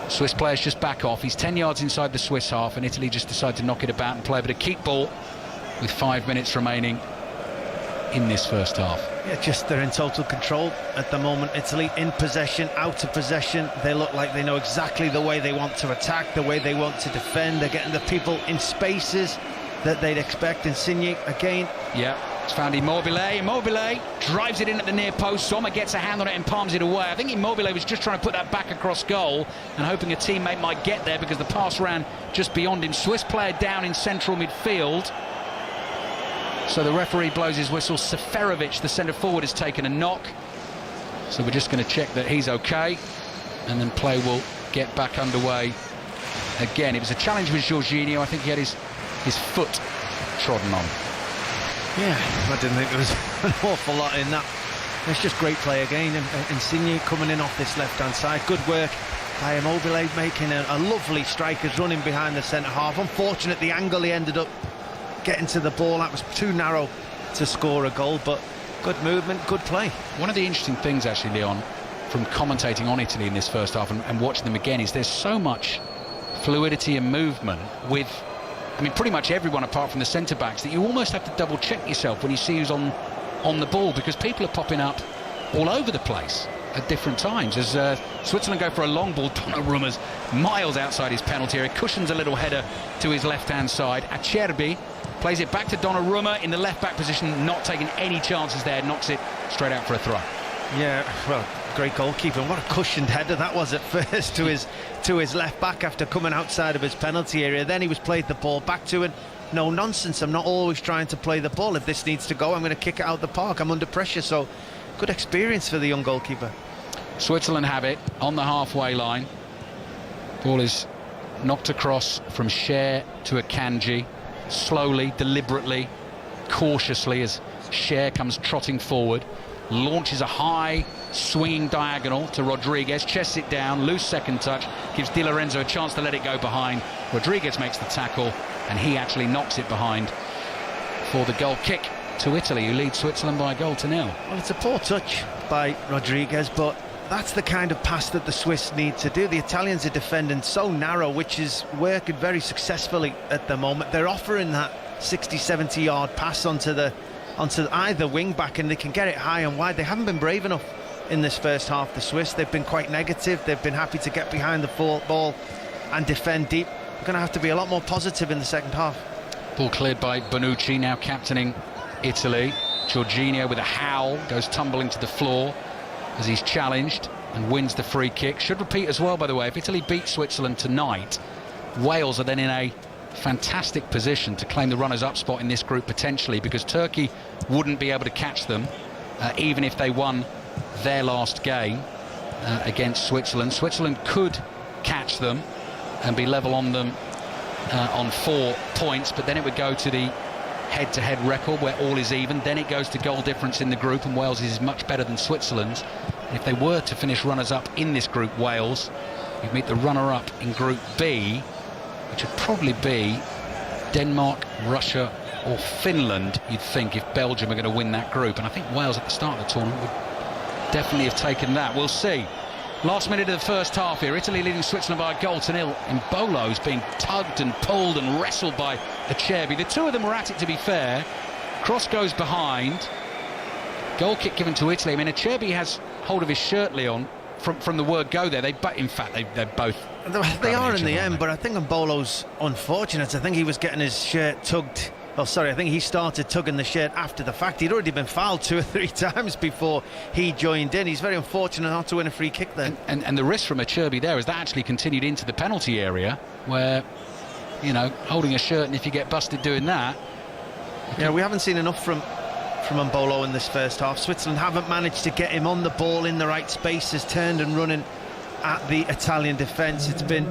A: Swiss players just back off. He's 10 yards inside the Swiss half, and Italy just decide to knock it about and play a bit of keep ball with 5 minutes remaining in this first half.
B: Yeah, just they're in total control at the moment. Italy in possession, out of possession. They look like they know exactly the way they want to attack, the way they want to defend. They're getting the people in spaces that they'd expect. Insigne again.
A: Yeah, it's found Immobile. Immobile drives it in at the near post. Sommer gets a hand on it and palms it away. I think Immobile was just trying to put that back across goal and hoping a teammate might get there because the pass ran just beyond him. Swiss player down in central midfield. So the referee blows his whistle. Seferovic, the centre forward, has taken a knock. So we're just going to check that he's okay, and then play will get back underway again. It was a challenge with Jorginho. I think he had his foot trodden on.
B: Yeah, I didn't think there was an awful lot in that. It's just great play again. Insigne coming in off this left-hand side. Good work by Immobile, making a lovely striker's running behind the centre half. Unfortunate the angle he ended up getting to the ball. That was too narrow to score a goal, but good movement, good play. One
A: of the interesting things, actually, Leon, from commentating on Italy in this first half and watching them again, is there's so much fluidity and movement with, I mean, pretty much everyone apart from the centre-backs, that you almost have to double-check yourself when you see who's on the ball, because people are popping up all over the place at different times. As Switzerland go for a long ball, Donnarumma's miles outside his penalty area, cushions a little header to his left-hand side. Acerbi plays it back to Donnarumma in the left-back position, not taking any chances there, knocks it straight out for a throw.
B: Yeah, well, great goalkeeper. And what a cushioned header that was at first to his left back after coming outside of his penalty area. Then he was played the ball back to it. No nonsense, I'm not always trying to play the ball. If this needs to go, I'm going to kick it out the park. I'm under pressure, so good experience for the young goalkeeper.
A: Switzerland have it on the halfway line. Ball is knocked across from Cher to Akanji, slowly, deliberately, cautiously, as Cher comes trotting forward, launches a high swinging diagonal to Rodriguez, chests it down, loose second touch, gives Di Lorenzo a chance to let it go behind. Rodriguez makes the tackle, and he actually knocks it behind for the goal kick to Italy, who leads Switzerland by a goal to nil.
B: Well, it's a poor touch by Rodriguez, but that's the kind of pass that the Swiss need to do. The Italians are defending so narrow, which is working very successfully at the moment. They're offering that 60-70 yard pass onto either wing back, and they can get it high and wide. They haven't been brave enough in this first half, the Swiss. They've been quite negative. They've been happy to get behind the ball and defend deep. They're going to have to be a lot more positive in the second half.
A: Ball cleared by Bonucci, now captaining Italy. Jorginho with a howl goes tumbling to the floor as he's challenged and wins the free kick. Should repeat as well, by the way, if Italy beat Switzerland tonight, Wales are then in a fantastic position to claim the runners-up spot in this group potentially, because Turkey wouldn't be able to catch them even if they won their last game against Switzerland. Switzerland could catch them and be level on them on 4 points, but then it would go to the head-to-head record where all is even. Then it goes to goal difference in the group, and Wales is much better than Switzerland. And if they were to finish runners-up in this group, Wales, you'd meet the runner-up in Group B, which would probably be Denmark, Russia or Finland, you'd think, if Belgium are going to win that group. And I think Wales at the start of the tournament would definitely have taken that. We'll see. Last minute of the first half here, Italy leading Switzerland by a goal to nil. Mbolo's being tugged and pulled and wrestled by Acerbi. The two of them were at it, to be fair. Cross goes behind. Goal kick given to Italy. I mean, Acerbi has hold of his shirt, Leon, from the word go there. In fact, they're both...
B: They are in the end, but I think Mbolo's unfortunate. I think he was getting his shirt tugged. Oh, sorry, I think he started tugging the shirt after the fact. He'd already been fouled 2 or 3 times before he joined in. He's very unfortunate not to win a free kick then.
A: And the risk from Acerbi there is that actually continued into the penalty area, where, you know, holding a shirt, and if you get busted doing that...
B: Yeah, we haven't seen enough from Mbolo in this first half. Switzerland haven't managed to get him on the ball in the right spaces, turned and running at the Italian defence. It's been,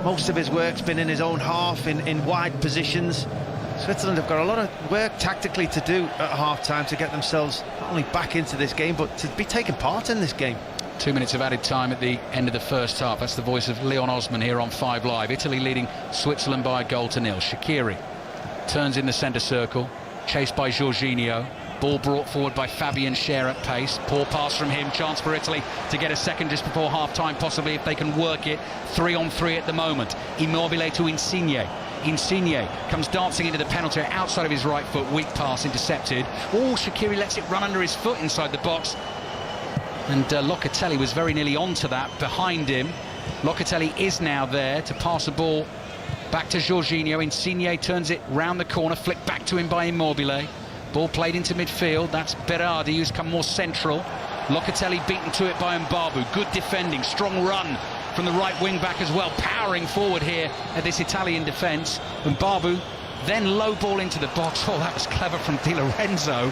B: most of his work's been in his own half, in wide positions. Switzerland have got a lot of work tactically to do at half-time to get themselves not only back into this game, but to be taking part in this game.
A: 2 minutes of added time at the end of the first half. That's the voice of Leon Osman here on 5 Live. Italy leading Switzerland by a goal to nil. Shaqiri turns in the centre circle, chased by Jorginho. Ball brought forward by Fabian Cher at pace. Poor pass from him. Chance for Italy to get a second just before half-time, possibly, if they can work it. 3-on-3 at the moment. Immobile to Insigne. Insigne comes dancing into the penalty outside of his right foot. Weak pass intercepted. Oh, Shaqiri lets it run under his foot inside the box. And Locatelli was very nearly onto that behind him. Locatelli is now there to pass the ball back to Jorginho. Insigne turns it round the corner, flicked back to him by Immobile. Ball played into midfield. That's Berardi, who's come more central. Locatelli beaten to it by Mbabu. Good defending, strong run from the right wing back as well, powering forward here at this Italian defence. Mbabu then low ball into the box. Oh, that was clever from Di Lorenzo.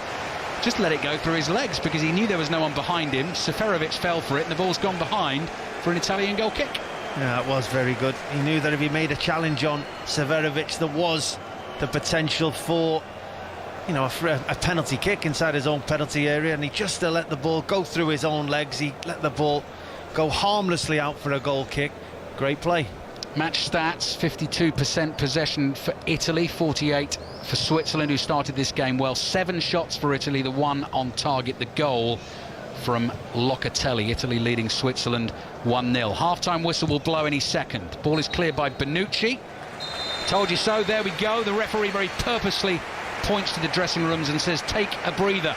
A: Just let it go through his legs because he knew there was no one behind him. Seferovic fell for it, and the ball's gone behind for an Italian goal kick.
B: Yeah, it was very good. He knew that if he made a challenge on Seferovic, there was the potential for, you know, a penalty kick inside his own penalty area, and he just let the ball go through his own legs. He let the ball go harmlessly out for a goal kick. Great play.
A: Match stats: 52% possession for Italy, 48 for Switzerland, who started this game well. 7 shots for Italy, the 1 on target, the goal from Locatelli. Italy leading Switzerland 1-0. Half-time whistle will blow any second. Ball is cleared by Bonucci. Told you so, there we go. The referee very purposely points to the dressing rooms and says, take a breather.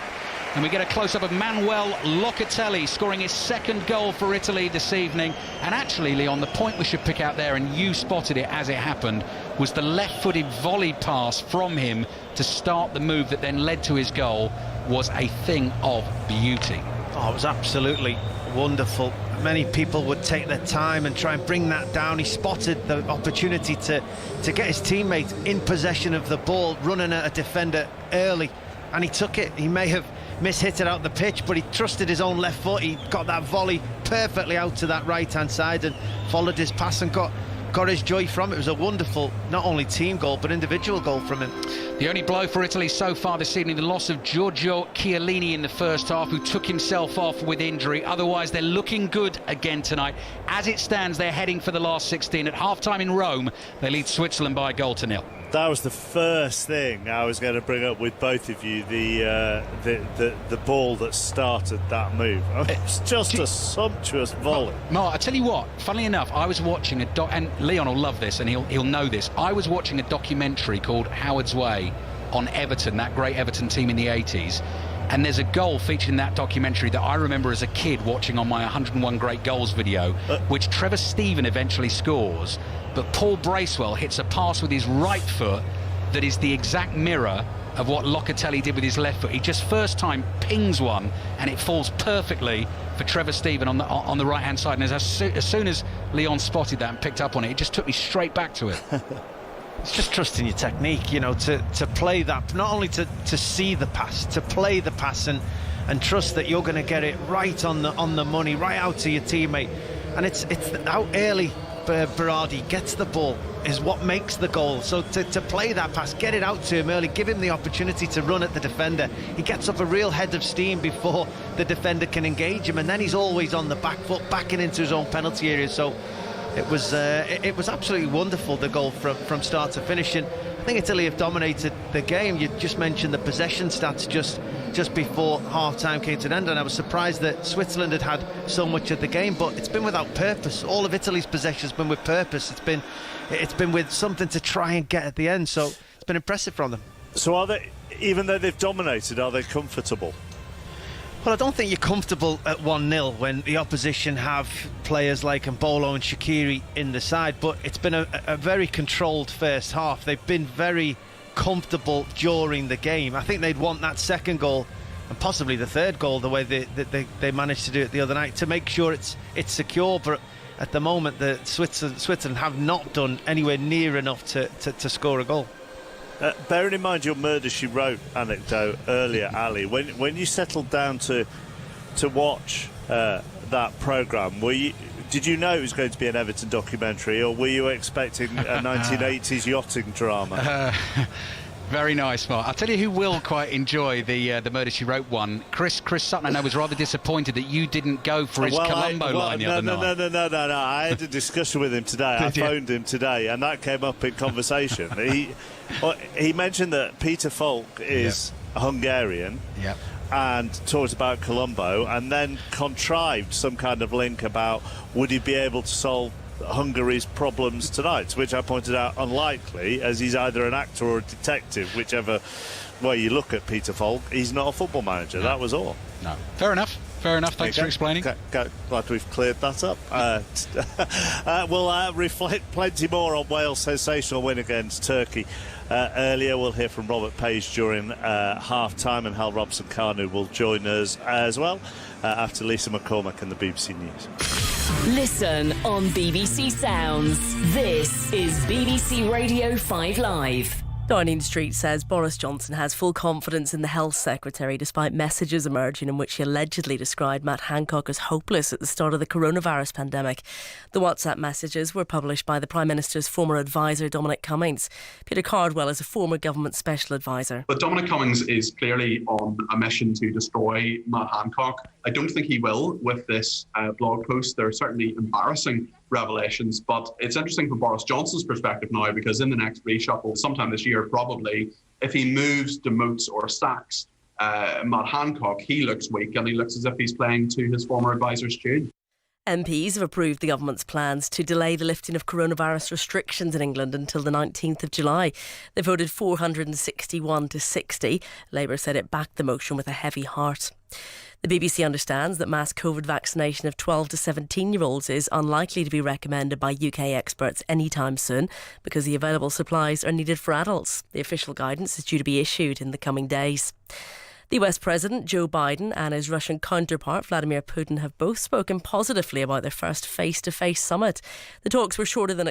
A: And we get a close-up of Manuel Locatelli scoring his 2nd goal for Italy this evening. And actually, Leon, the point we should pick out there, and you spotted it as it happened, was the left-footed volley pass from him to start the move that then led to his goal was a thing of beauty.
B: Oh, it was absolutely wonderful. Many people would take their time and try and bring that down. He spotted the opportunity to get his teammate in possession of the ball, running at a defender early, and he took it. He may have mishit it out the pitch, but he trusted his own left foot. He got that volley perfectly out to that right-hand side and followed his pass and got his joy from it. It was a wonderful, not only team goal, but individual goal from him.
A: The only blow for Italy so far this evening, the loss of Giorgio Chiellini in the first half, who took himself off with injury. Otherwise, they're looking good again tonight. As it stands, they're heading for the last 16. At half-time in Rome, they lead Switzerland by 1-0.
C: That was the first thing I was going to bring up with both of you, the ball that started that move. It's just a sumptuous volley.
A: Mark, I tell you what, funnily enough, I was watching and Leon will love this and he'll know this. I was watching a documentary called Howard's Way on Everton, that great Everton team in the 80s. And there's a goal featured in that documentary that I remember as a kid watching on my 101 Great Goals video, which Trevor Steven eventually scores. But Paul Bracewell hits a pass with his right foot that is the exact mirror of what Locatelli did with his left foot. He just first time pings one and it falls perfectly for Trevor Steven on the right hand side. And as soon as Leon spotted that and picked up on it, it just took me straight back to it.
B: It's just trusting your technique, you know, to play that, not only to see the pass, to play the pass and trust that you're going to get it right on the money, right out to your teammate. And it's how early Berardi gets the ball is what makes the goal. So to play that pass, get it out to him early, give him the opportunity to run at the defender. He gets up a real head of steam before the defender can engage him, and then he's always on the back foot, backing into his own penalty area. So it was absolutely wonderful, the goal from start to finish. And I think Italy have dominated the game. You just mentioned the possession stats just before half-time came to an end, and I was surprised that Switzerland had so much of the game, but it's been without purpose. All of Italy's possession has been with purpose. It's been with something to try and get at the end, so it's been impressive from them.
C: So are they, even though they've dominated, are they comfortable?
B: Well, I don't think you're comfortable at 1-0 when the opposition have players like Mbolo and Shaqiri in the side, but it's been a very controlled first half. They've been very comfortable during the game. I think they'd want that second goal and possibly the third goal, the way they managed to do it the other night, to make sure it's secure. But at the moment, the Switzerland have not done anywhere near enough to score a goal.
C: Bearing in mind your Murder, She Wrote anecdote earlier, Ali, when you settled down to watch that programme, did you know it was going to be an Everton documentary, or were you expecting a 1980s yachting drama?
A: Very nice, Mark. I'll tell you who will quite enjoy the Murder, She Wrote one. Chris Sutton, I know, was rather disappointed that you didn't go for his Colombo line the other night.
C: No. I had a discussion with him today. I phoned him today, and that came up in conversation. He mentioned that Peter Falk is Hungarian.
A: Yep.
C: And talked about Colombo, and then contrived some kind of link about would he be able to solve Hungary's problems tonight, to which I pointed out unlikely, as he's either an actor or a detective, whichever way you look at Peter Falk. He's not a football manager. No. That was all.
A: No. Fair enough. Thanks for explaining.
C: Glad we've cleared that up. We'll reflect plenty more on Wales' sensational win against Turkey earlier. We'll hear from Robert Page during half-time, and Hal Robson-Kanu will join us as well after Lisa McCormack and the BBC News.
D: Listen on BBC Sounds. This is BBC Radio 5 Live.
E: Downing Street says Boris Johnson has full confidence in the Health Secretary, despite messages emerging in which he allegedly described Matt Hancock as hopeless at the start of the coronavirus pandemic. The WhatsApp messages were published by the Prime Minister's former advisor, Dominic Cummings. Peter Cardwell is a former government special advisor.
F: But Dominic Cummings is clearly on a mission to destroy Matt Hancock. I don't think he will with this blog post. They're certainly embarrassing revelations, but it's interesting from Boris Johnson's perspective now, because in the next reshuffle sometime this year probably, if he moves, demotes or sacks Matt Hancock, he looks weak and he looks as if he's playing to his former advisor's tune.
E: MPs have approved the government's plans to delay the lifting of coronavirus restrictions in England until the 19th of July. They voted 461 to 60. Labour said it backed the motion with a heavy heart. The BBC understands that mass COVID vaccination of 12 to 17-year-olds is unlikely to be recommended by UK experts anytime soon because the available supplies are needed for adults. The official guidance is due to be issued in the coming days. The US President Joe Biden and his Russian counterpart Vladimir Putin have both spoken positively about their first face-to-face summit. The talks were shorter than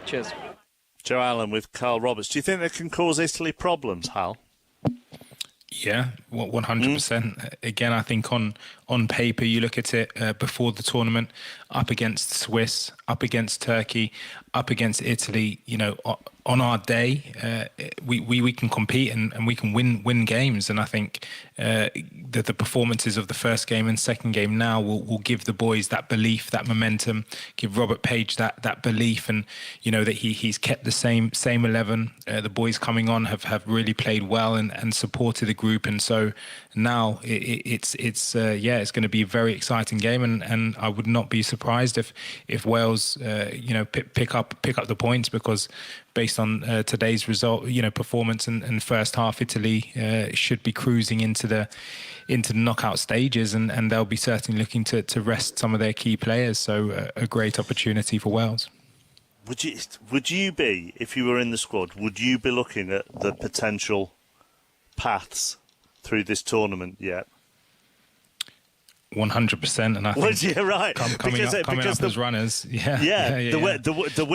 G: Cheers.
C: Joe Allen with Carl Roberts. Do you think they can cause Italy problems, Hal?
H: Yeah, 100%. Again, I think on paper, you look at it before the tournament, up against Swiss, up against Turkey, up against Italy. You know, on our day, we can compete and we can win games. And I think the performances of the first game and second game now will give the boys that belief, that momentum, give Robert Page that belief, and you know that he's kept the same 11. The boys coming on have really played well and supported the group, and so now it's going to be a very exciting game, and I would not be surprised if Wales pick up the points, because based on today's result, performance and first half, Italy should be cruising into the knockout stages, and they'll be certainly looking to rest some of their key players. So a great opportunity for Wales.
C: Would you be, if you were in the squad, would you be looking at the potential paths through this tournament yet?
H: 100%, and I think
C: you're right.
H: Coming up as runners,
C: the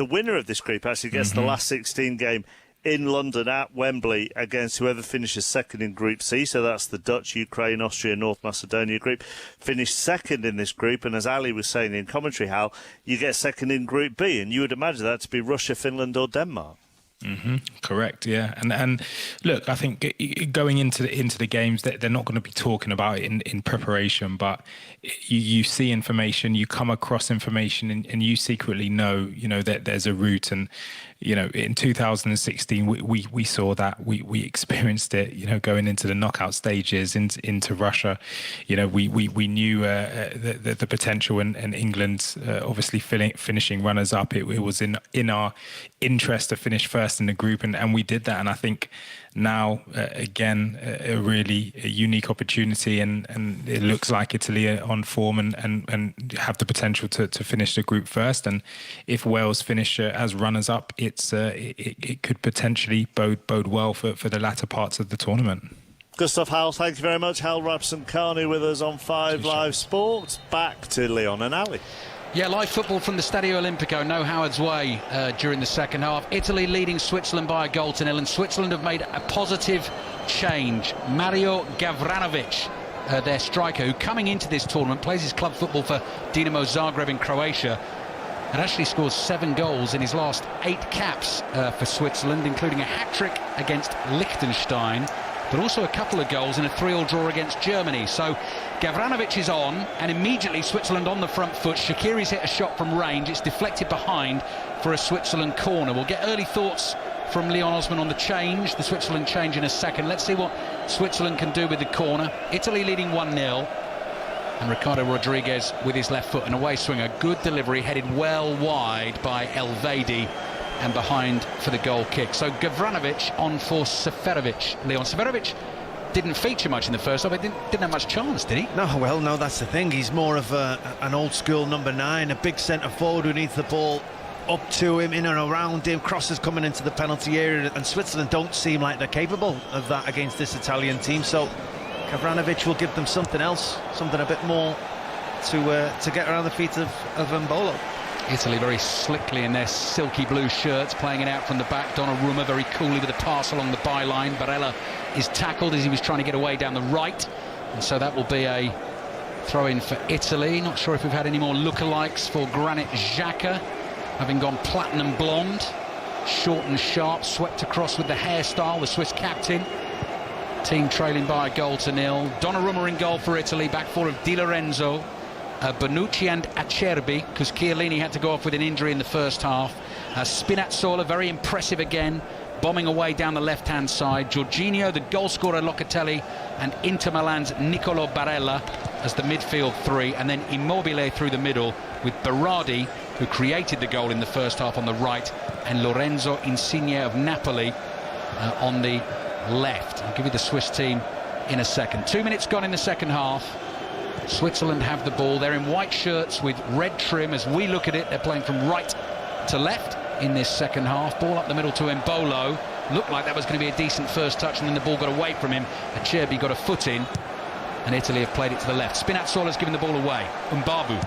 C: winner of this group actually gets the last 16 game in London at Wembley against whoever finishes second in Group C. So that's the Dutch, Ukraine, Austria, North Macedonia group. Finished second in this group, and as Ali was saying in commentary, Hal, you get second in Group B, and you would imagine that to be Russia, Finland, or Denmark.
H: Correct, yeah, and look, I think going into the games, they're not going to be talking about it in preparation, but you see information, you come across information, and you secretly know that there's a route. And in 2016 we saw that, we experienced it, going into the knockout stages into Russia. We knew the potential, and England obviously finishing runners up. It was in our interest to finish first in the group, and we did that. And I think now again a really unique opportunity, and it looks like Italy are on form and have the potential to finish the group first. And if Wales finish as runners up, it could potentially bode well for the latter parts of the tournament.
C: Good stuff, Hal. Thank you very much. Hal Rapson-Carney with us on 5 Live Sports. Back to Leon and Ali.
A: Yeah, live football from the Stadio Olimpico, no Howard's way during the second half. Italy leading Switzerland by a goal to nil, and Switzerland have made a positive change. Mario Gavranovic, their striker, who coming into this tournament plays his club football for Dinamo Zagreb in Croatia, and actually scores 7 goals in his last 8 caps for Switzerland, including a hat-trick against Liechtenstein, but also a couple of goals in a 3-3 draw against Germany. So Gavranovic is on, and immediately Switzerland on the front foot. Shaqiri's hit a shot from range. It's deflected behind for a Switzerland corner. We'll get early thoughts from Leon Osman on the change, the Switzerland change, in a second. Let's see what Switzerland can do with the corner. Italy leading 1-0. And Ricardo Rodriguez with his left foot, an away swing, a good delivery, headed well wide by Elvedi, and behind for the goal kick. So Gavranovic on for Seferovic. Leon, Seferovic didn't feature much in the first half. He didn't have much chance, did he?
B: No, that's the thing. He's more of an old school number 9, a big centre forward who needs the ball up to him, in and around him, crosses coming into the penalty area, and Switzerland don't seem like they're capable of that against this Italian team. So Gavranovic will give them something else, something a bit more to get around the feet of Mbolo.
A: Italy very slickly in their silky blue shirts, playing it out from the back. Donnarumma very coolly with a pass along the byline. Barella is tackled as he was trying to get away down the right, and so that will be a throw-in for Italy. Not sure if we've had any more lookalikes for Granit Xhaka, having gone platinum blonde, short and sharp, swept across with the hairstyle, the Swiss captain. Team trailing by a goal to nil. Donnarumma in goal for Italy, back four of Di Lorenzo, Bonucci and Acerbi, because Chiellini had to go off with an injury in the first half. Spinazzola, very impressive again, bombing away down the left-hand side. Jorginho, the goal scorer, Locatelli, and Inter Milan's Nicolo Barella as the midfield 3, and then Immobile through the middle with Berardi, who created the goal in the first half, on the right, and Lorenzo Insigne of Napoli on the left. I'll give you the Swiss team in a second. 2 minutes gone in the second half. Switzerland have the ball. They're in white shirts with red trim. As we look at it, they're playing from right to left in this second half. Ball up the middle to Mbolo. Looked like that was going to be a decent first touch, and then the ball got away from him. Acerbi got a foot in, and Italy have played it to the left. Spinazzola's given the ball away. Mbabu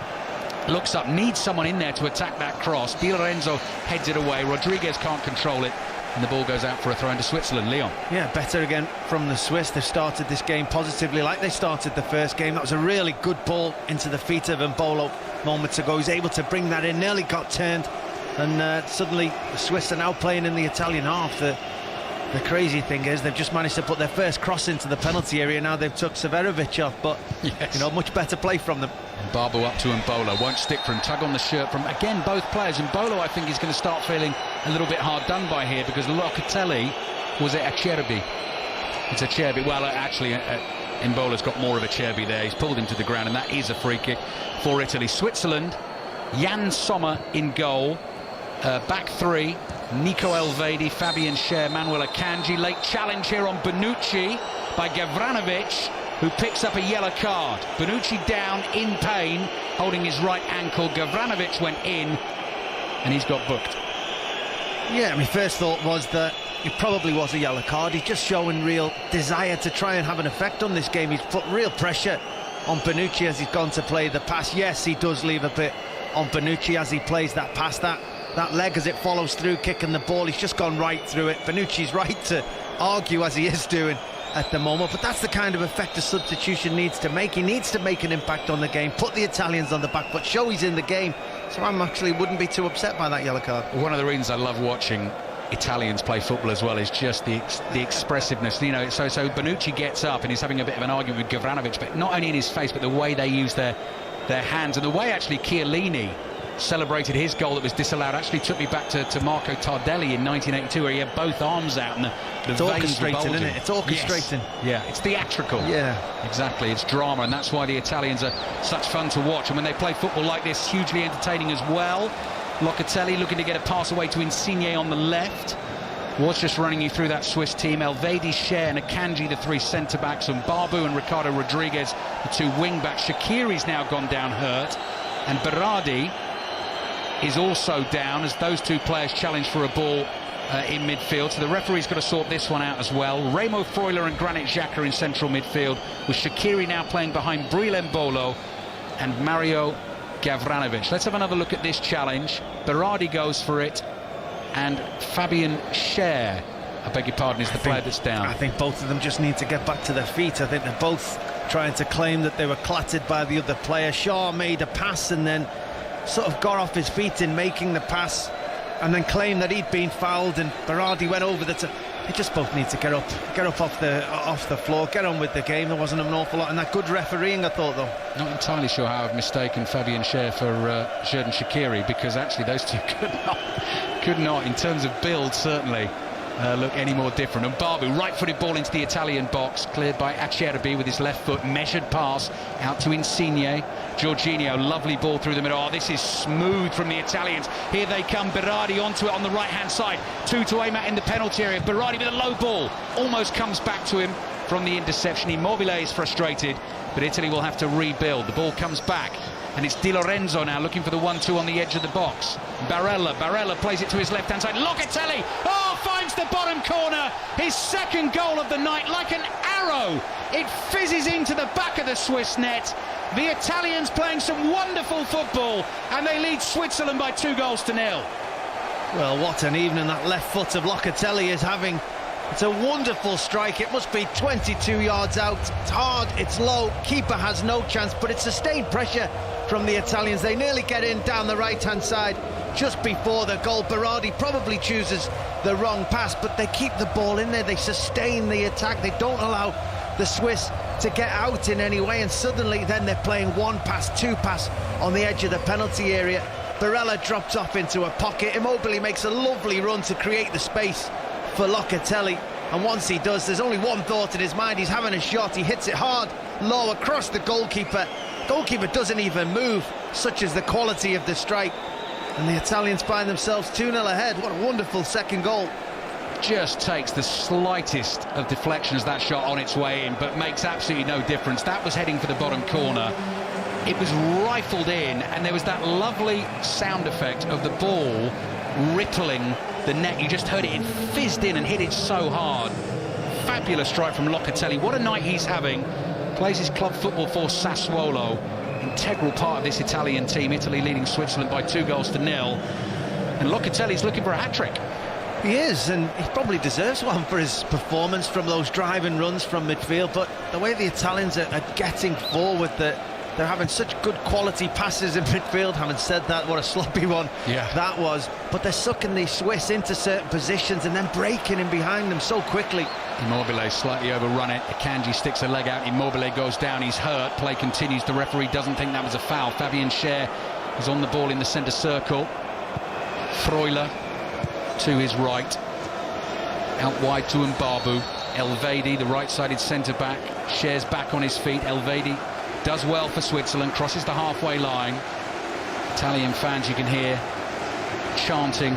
A: looks up, needs someone in there to attack that cross. Di Lorenzo heads it away. Rodriguez can't control it, and the ball goes out for a throw into Switzerland. Leon.
B: Yeah, better again from the Swiss. They've started this game positively like they started the first game. That was a really good ball into the feet of Mbolo moments ago. He's able to bring that in, nearly got turned, and suddenly the Swiss are now playing in the Italian half. The crazy thing is they've just managed to put their first cross into the penalty area. Now they've took Severovic off, but
A: yes,
B: you know, much better play from them.
A: Barbu up to Mbolo, won't stick for him, tug on the shirt from, again, both players. Mbolo, I think, is going to start feeling a little bit hard done by here, because Locatelli, was it Acerbi? It's Acerbi. Well, actually, Mbolo's got more of Acerbi there. He's pulled him to the ground, and that is a free kick for Italy. Switzerland, Jan Sommer in goal. Back three, Nico Elvedi, Fabian Schär, Manuel Akanji. Late challenge here on Bonucci by Gavranovic, who picks up a yellow card. Bonucci down in pain, holding his right ankle. Gavranovic went in, and he's got booked.
B: Yeah, my first thought was that it probably was a yellow card. He's just showing real desire to try and have an effect on this game. He's put real pressure on Bonucci as he's gone to play the pass. Yes, he does leave a bit on Bonucci as he plays that pass. That leg as it follows through, kicking the ball, he's just gone right through it. Bonucci's right to argue, as he is doing at the moment, but that's the kind of effect a substitution needs to make. He needs to make an impact on the game, put the Italians on the back foot, show he's in the game. So I'm actually wouldn't be too upset by that yellow card.
A: One of the reasons I love watching Italians play football as well is just the expressiveness. You know, so Bonucci gets up and he's having a bit of an argument with Gavranovic, but not only in his face, but the way they use their hands, and the way actually Chiellini celebrated his goal that was disallowed actually took me back to Marco Tardelli in 1982, where he had both arms out and the
B: it's orchestrating, isn't it? It's orchestrating.
A: Yes. Yeah, it's theatrical.
B: Yeah,
A: exactly. It's drama, and that's why the Italians are such fun to watch. And when they play football like this, hugely entertaining as well. Locatelli looking to get a pass away to Insigne on the left. Was just running you through that Swiss team. Elvedi, Schär and Akanji, the three centre-backs, and Barbu and Ricardo Rodriguez, the two wing-backs. Shaqiri's now gone down hurt, and Berardi is also down as those two players challenge for a ball in midfield. So the referee's got to sort this one out as well. Remo Freuler and Granit Xhaka in central midfield, with Shaqiri now playing behind Breel Mbolo and Mario Gavranovic. Let's have another look at this challenge. Berardi goes for it, and Fabian Schär, I beg your pardon, is the player that's down.
B: I think both of them just need to get back to their feet. I think they're both trying to claim that they were clattered by the other player. Shaw made a pass and then sort of got off his feet in making the pass, and then claimed that he'd been fouled, and Berardi went over the top. They just both need to get up off the floor, get on with the game. There wasn't an awful lot, and that good refereeing, I thought, though.
A: Not entirely sure how I've mistaken Fabian Schär for Xherdan Shaqiri, because actually those two could not, in terms of build, certainly look any more different. And Barbu, right-footed ball into the Italian box, cleared by Acerbi with his left foot, measured pass out to Insigne. Jorginho, lovely ball through the middle. Oh, this is smooth from the Italians. Here they come, Berardi onto it on the right-hand side. Two to aim at in the penalty area. Berardi with a low ball, almost comes back to him from the interception. Immobile is frustrated, but Italy will have to rebuild. The ball comes back, and it's Di Lorenzo now looking for the 1-2 on the edge of the box. Barella plays it to his left-hand side. Locatelli, finds the bottom corner. His second goal of the night, like an arrow. It fizzes into the back of the Swiss net. The Italians playing some wonderful football, and they lead Switzerland by 2-0.
B: Well, what an evening that left foot of Locatelli is having. It's a wonderful strike. It must be 22 yards out. It's hard, it's low, keeper has no chance, but it's sustained pressure from the Italians. They nearly get in down the right-hand side just before the goal. Berardi probably chooses the wrong pass, but they keep the ball in there. They sustain the attack. They don't allow the Swiss to get out in any way, and suddenly then they're playing one pass, two pass on the edge of the penalty area. Barella drops off into a pocket. Immobile makes a lovely run to create the space for Locatelli, and once he does, there's only one thought in his mind. He's having a shot. He hits it hard, low, across the goalkeeper. Goalkeeper doesn't even move, such is the quality of the strike, and the Italians find themselves 2-0 ahead. What a wonderful second goal.
A: Just takes the slightest of deflections, that shot, on its way in, but makes absolutely no difference. That was heading for the bottom corner. It was rifled in, and there was that lovely sound effect of the ball rippling the net. You just heard it. It fizzed in and hit it so hard. Fabulous strike from Locatelli. What a night he's having. Plays his club football for Sassuolo. integral part of this Italian team. Italy leading Switzerland by 2-0. And Locatelli's looking for a hat-trick.
B: He is, and he probably deserves one for his performance from those driving runs from midfield. But the way the Italians are getting forward, they're having such good quality passes in midfield. Having said that, what a sloppy one that was. But they're sucking the Swiss into certain positions and then breaking in behind them so quickly.
A: Immobile slightly overrun it. Akanji sticks a leg out. Immobile goes down. He's hurt. Play continues. The referee doesn't think that was a foul. Fabian Schär is on the ball in the centre circle. Freuler to his right, out wide to Mbabu. Elvedi, the right-sided centre-back, Schär's back on his feet. Elvedi does well for Switzerland, crosses the halfway line. Italian fans you can hear chanting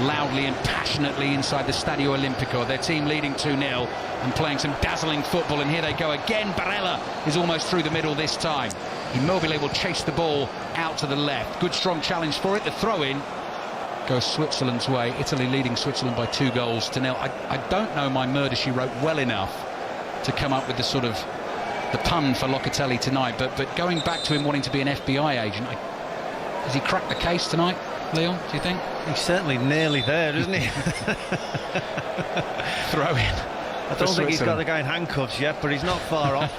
A: loudly and passionately inside the Stadio Olimpico. Their team leading 2-0 and playing some dazzling football, and here they go again. Barella is almost through the middle this time. Immobile will chase the ball out to the left. Good strong challenge for it. The throw-in goes Switzerland's way. Italy leading Switzerland by 2-0. I don't know my murder she wrote well enough to come up with the pun for Locatelli tonight, but going back to him wanting to be an FBI agent, has he cracked the case tonight, Leon, do you think?
B: He's certainly nearly there, isn't he?
A: Throw in.
B: I don't think he's got the guy in handcuffs yet, but he's not far off.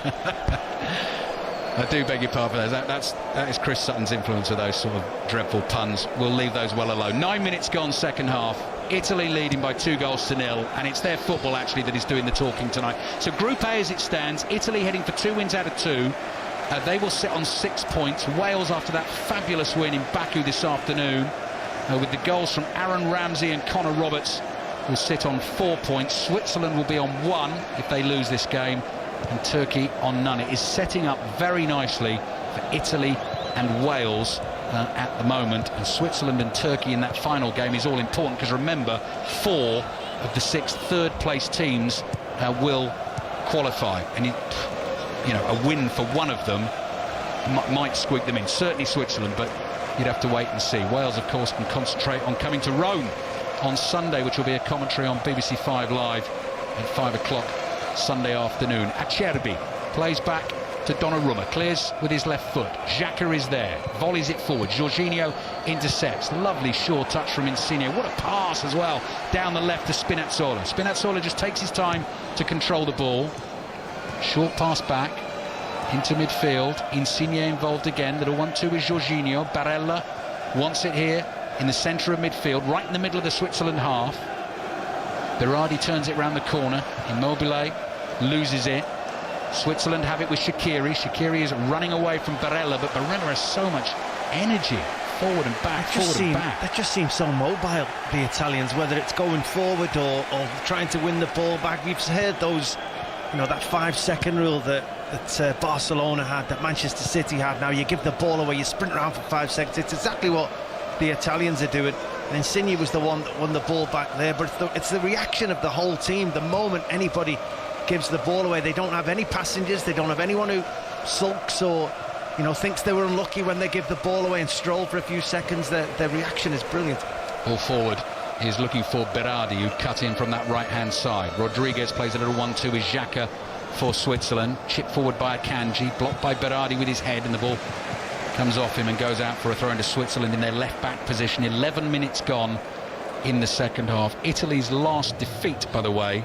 A: I do beg your pardon for that. That is Chris Sutton's influence of those sort of dreadful puns. We'll leave those well alone. 9 minutes gone, second half. Italy leading by 2-0, and it's their football actually that is doing the talking tonight. So Group A as it stands, Italy heading for 2 wins out of 2. They will sit on 6 points. Wales, after that fabulous win in Baku this afternoon, with the goals from Aaron Ramsey and Connor Roberts, will sit on 4 points. Switzerland will be on 1 if they lose this game, and Turkey on none. It is setting up very nicely for Italy and Wales at the moment, and Switzerland and Turkey in that final game is all important, because remember, 4 of the 6 third-place teams will qualify, and a win for one of them might squeak them in. Certainly Switzerland, but you'd have to wait and see. Wales, of course, can concentrate on coming to Rome on Sunday, which will be a commentary on BBC 5 Live at 5 o'clock Sunday afternoon. Acerbi plays back to Donnarumma, clears with his left foot. Xhaka is there, volleys it forward. Jorginho intercepts. Lovely short touch from Insigne. What a pass as well down the left to Spinazzola. Spinazzola just takes his time to control the ball. Short pass back into midfield. Insigne involved again. Little 1-2 with Jorginho. Barella wants it here in the centre of midfield, right in the middle of the Switzerland half. Berardi turns it round the corner. Immobile loses it. Switzerland have it with Shaqiri. Shaqiri is running away from Barella, but Barella has so much energy forward and back,
B: They just seem so mobile, the Italians, whether it's going forward or trying to win the ball back. We've heard those, that 5-second rule that Barcelona had, that Manchester City had. Now you give the ball away, you sprint around for 5 seconds. It's exactly what the Italians are doing. And Insigne was the one that won the ball back there, but it's the reaction of the whole team. The moment anybody gives the ball away, they don't have any passengers, they don't have anyone who sulks or thinks they were unlucky when they give the ball away and stroll for a few seconds. Their reaction is brilliant.
A: Ball forward is looking for Berardi, who cut in from that right hand side. Rodriguez plays a little 1-2 with Xhaka for Switzerland. Chip forward by Akanji, blocked by Berardi with his head, and the ball comes off him and goes out for a throw into Switzerland in their left back position. 11 minutes gone in the second half. Italy's last defeat, by the way,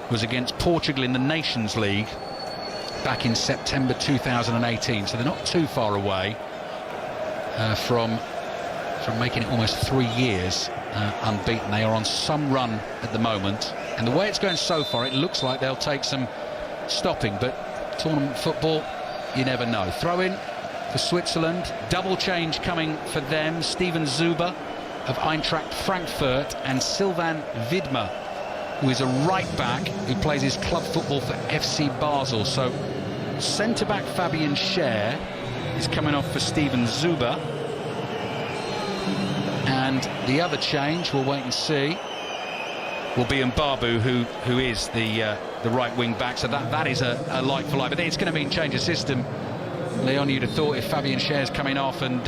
A: was against Portugal in the Nations League back in September 2018, so they're not too far away from making it almost 3 years unbeaten. They are on some run at the moment, and the way it's going so far, it looks like they'll take some stopping, but tournament football, you never know. Throw in for Switzerland, double change coming for them. Steven Zuber of Eintracht Frankfurt and Sylvain Widmer, who is a right back who plays his club football for FC Basel. So centre-back Fabian Schär is coming off for Steven Zuber, and the other change, we'll wait and see, will be Mbabu, who is the right wing back. So that is a like for like, but it's going to mean change of system. Leon, you'd have thought if Fabian Schär is coming off and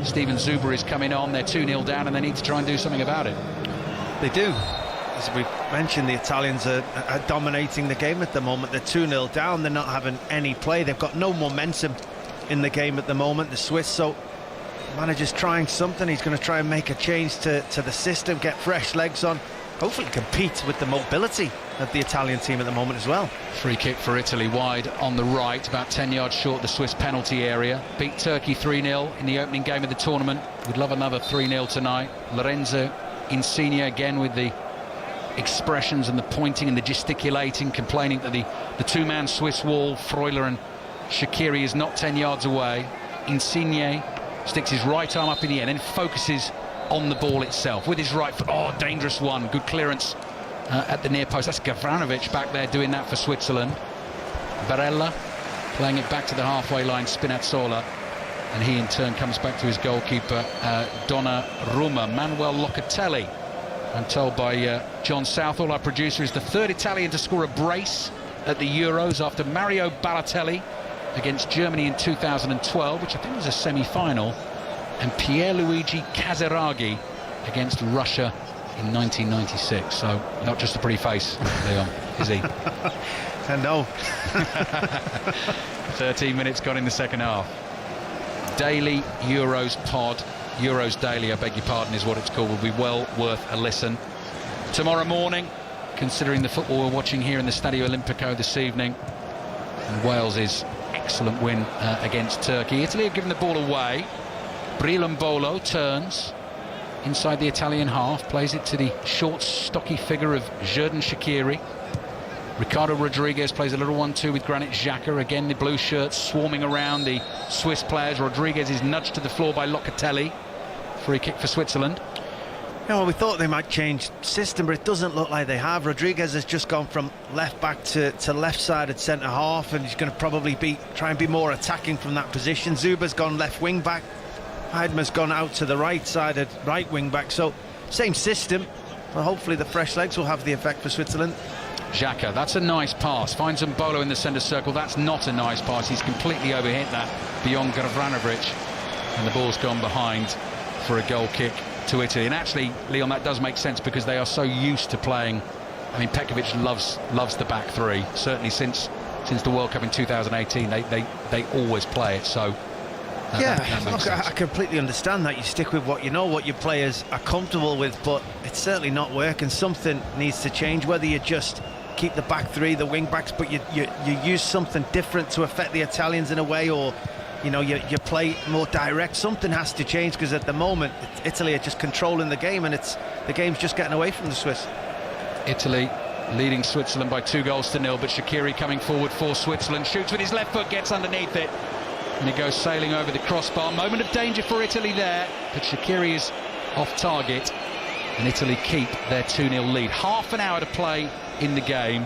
A: Steven Zuber is coming on, they're 2-0 down and they need to try and do something about it.
B: They do. As we mentioned, the Italians are dominating the game at the moment. They're 2-0 down. They're not having any play. They've got no momentum in the game at the moment, the Swiss. So the manager's trying something. He's going to try and make a change to the system, get fresh legs on, hopefully compete with the mobility of the Italian team at the moment as well.
A: Free kick for Italy, wide on the right, about 10 yards short of the Swiss penalty area. Beat Turkey 3-0 in the opening game of the tournament. Would love another 3-0 tonight. Lorenzo Insigne again with the expressions and the pointing and the gesticulating, complaining that the two-man Swiss wall, Freuler and Shaqiri, is not 10 yards away. Insigne sticks his right arm up in the air and then focuses on the ball itself with his right foot. Oh, dangerous one. Good clearance at the near post. That's Gavranovic back there doing that for Switzerland. Barella playing it back to the halfway line, Spinazzola, and he in turn comes back to his goalkeeper, Donnarumma. Manuel Locatelli, I'm told by John Southall, our producer, is the third Italian to score a brace at the Euros after Mario Balotelli against Germany in 2012, which I think was a semi-final, and Pierluigi Casiraghi against Russia in 1996. So not just a pretty face, Leon, is he?
B: No.
A: 13 minutes gone in the second half. Daily Euros pod, Euros Daily, I beg your pardon, is what it's called, will be well worth a listen. Tomorrow morning, considering the football we're watching here in the Stadio Olimpico this evening, and Wales's excellent win against Turkey. Italy have given the ball away. Brillambolo turns inside the Italian half, plays it to the short, stocky figure of Xherdan Shaqiri. Ricardo Rodriguez plays a little 1-2 with Granit Xhaka. Again, the blue shirts swarming around the Swiss players. Rodriguez is nudged to the floor by Locatelli. Free kick for Switzerland.
B: Yeah, well, we thought they might change system, but it doesn't look like they have. Rodriguez has just gone from left back to left sided centre half, and he's going to probably try and be more attacking from that position. Zuba's gone left wing back. Heidmar's gone out to the right sided right wing back. So same system, but hopefully the fresh legs will have the effect for Switzerland.
A: Xhaka, that's a nice pass. Finds Mbolo in the centre circle. That's not a nice pass. He's completely overhit that beyond Gavranovic, and the ball's gone behind for a goal kick to Italy. And actually, Leon, that does make sense because they are so used to playing. I mean, Pekovic loves the back three. Certainly since the World Cup in 2018, they always play it. So
B: that
A: makes sense.
B: I completely understand that. You stick with what you know, what your players are comfortable with, but it's certainly not working. Something needs to change. Whether you just keep the back three, the wing backs, but you use something different to affect the Italians in a way, or you play more direct. Something has to change, because at the moment Italy are just controlling the game, and the game's just getting away from the Swiss.
A: Italy leading Switzerland by 2-0, but Shaqiri coming forward for Switzerland, shoots with his left foot, gets underneath it, and it goes sailing over the crossbar. Moment of danger for Italy there, but Shaqiri is off target, and Italy keep their 2-0 lead. Half an hour to play in the game,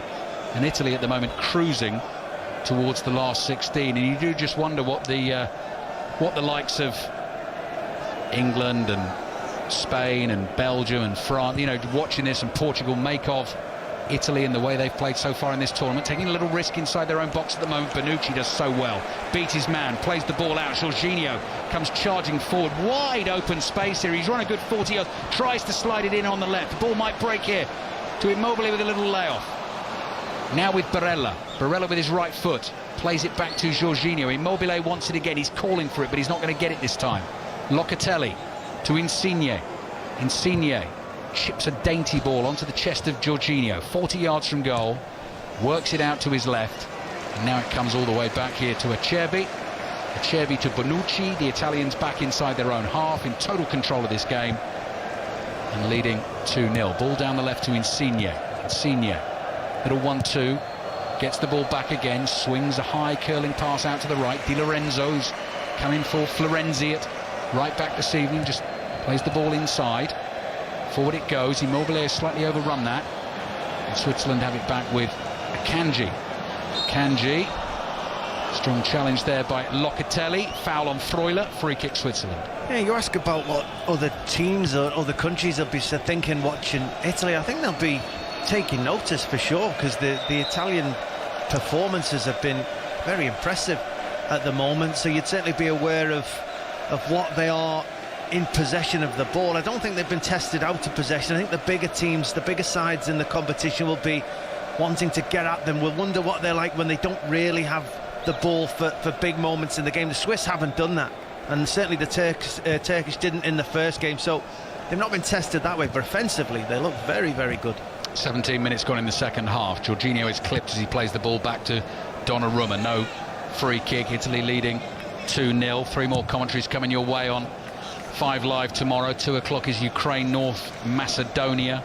A: and Italy at the moment cruising towards the last 16, and you do just wonder what the likes of England and Spain and Belgium and France, watching this, and Portugal make of Italy and the way they've played so far in this tournament, taking a little risk inside their own box at the moment. Bonucci does so well, beat his man, plays the ball out. Jorginho comes charging forward, wide open space here. He's run a good 40 yards, tries to slide it in on the left. The ball might break here to Immobile with a little layoff. Now with Barella with his right foot, plays it back to Jorginho. Immobile wants it again, he's calling for it, but he's not going to get it this time. Locatelli to Insigne. Insigne chips a dainty ball onto the chest of Jorginho, 40 yards from goal, works it out to his left, and now it comes all the way back here to Acerbi. Acerbi to Bonucci. The Italians back inside their own half, in total control of this game, and leading 2-0. Ball down the left to Insigne. Insigne, little 1-2, gets the ball back again, swings a high curling pass out to the right. Di Lorenzo's coming for Florenzi at right back this evening, just plays the ball inside. Forward it goes. Immobile has slightly overrun that, and Switzerland have it back with Akanji. Akanji, strong challenge there by Locatelli. Foul on Freuler. Free kick Switzerland.
B: Yeah, you ask about what other teams or other countries will be thinking watching Italy. I think they'll be taking notice for sure, because the Italian performances have been very impressive at the moment. So you'd certainly be aware of what they are in possession of the ball. I don't think they've been tested out to possession. I think the bigger teams, the bigger sides in the competition will be wanting to get at them. We'll wonder what they're like when they don't really have the ball for big moments in the game. The Swiss haven't done that, and certainly the Turkish didn't in the first game, so they've not been tested that way, but offensively they look very, very good.
A: 17 minutes gone in the second half. Jorginho is clipped as he plays the ball back to Donnarumma. No free kick. Italy leading 2-0. 3 more commentaries coming your way on 5 Live tomorrow. 2 o'clock is Ukraine, North Macedonia.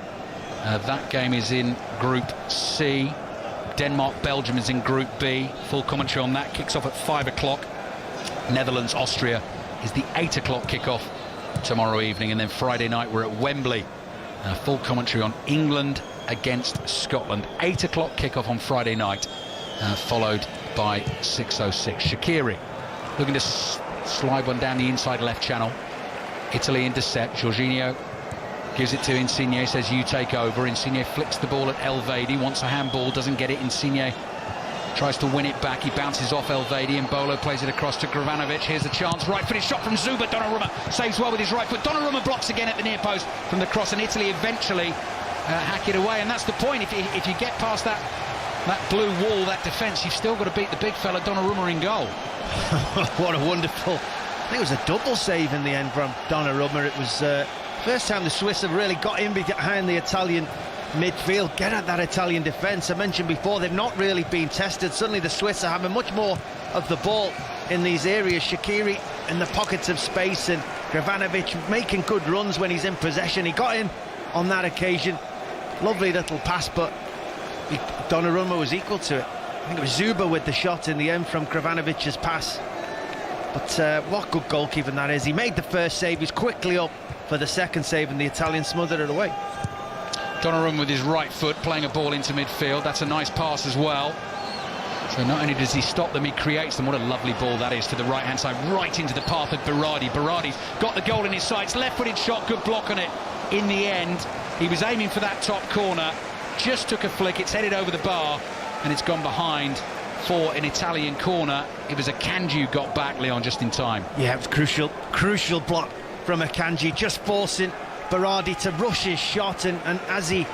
A: That game is in Group C. Denmark, Belgium is in Group B. Full commentary on that kicks off at 5 o'clock. Netherlands, Austria is the 8 o'clock kickoff tomorrow evening, and then Friday night we're at Wembley. Full commentary on England against Scotland. 8 o'clock kickoff on Friday night, followed by 6:06. Shaqiri looking to slide one down the inside left channel. Italy intercept. Jorginho gives it to Insigne, says you take over. Insigne flicks the ball at Elvedi, wants a handball, doesn't get it. Insigne tries to win it back, he bounces off Elvedi, and Bolo plays it across to Gravanovic. Here's a chance, right footed shot from Zuba. Donnarumma saves well with his right foot. Donnarumma blocks again at the near post from the cross, and Italy eventually hack it away. And that's the point, if you get past that blue wall, that defence, you've still got to beat the big fella Donnarumma in goal.
B: What a wonderful, I think it was a double save in the end from Donnarumma. It was first time the Swiss have really got in behind the Italian midfield, get at that Italian defence. I mentioned before, they've not really been tested. Suddenly the Swiss are having much more of the ball in these areas. Shaqiri in the pockets of space, and Gravanovic making good runs when he's in possession. He got in on that occasion. Lovely little pass, but Donnarumma was equal to it. I think it was Zuba with the shot in the end from Gravanovic's pass. But what good goalkeeping that is. He made the first save, he's quickly up for the second save, and the Italians smothered it away.
A: Donnarumma with his right foot playing a ball into midfield. That's a nice pass as well. So not only does he stop them, he creates them. What a lovely ball that is to the right-hand side, right into the path of Berardi. Berardi's got the goal in his sights. Left-footed shot, good block on it. In the end, he was aiming for that top corner, just took a flick, it's headed over the bar, and it's gone behind for an Italian corner. It was Akanji who got back, Leon, just in time.
B: Yeah, it was crucial block from Akanji, just forcing Berardi to rush his shot, and as he,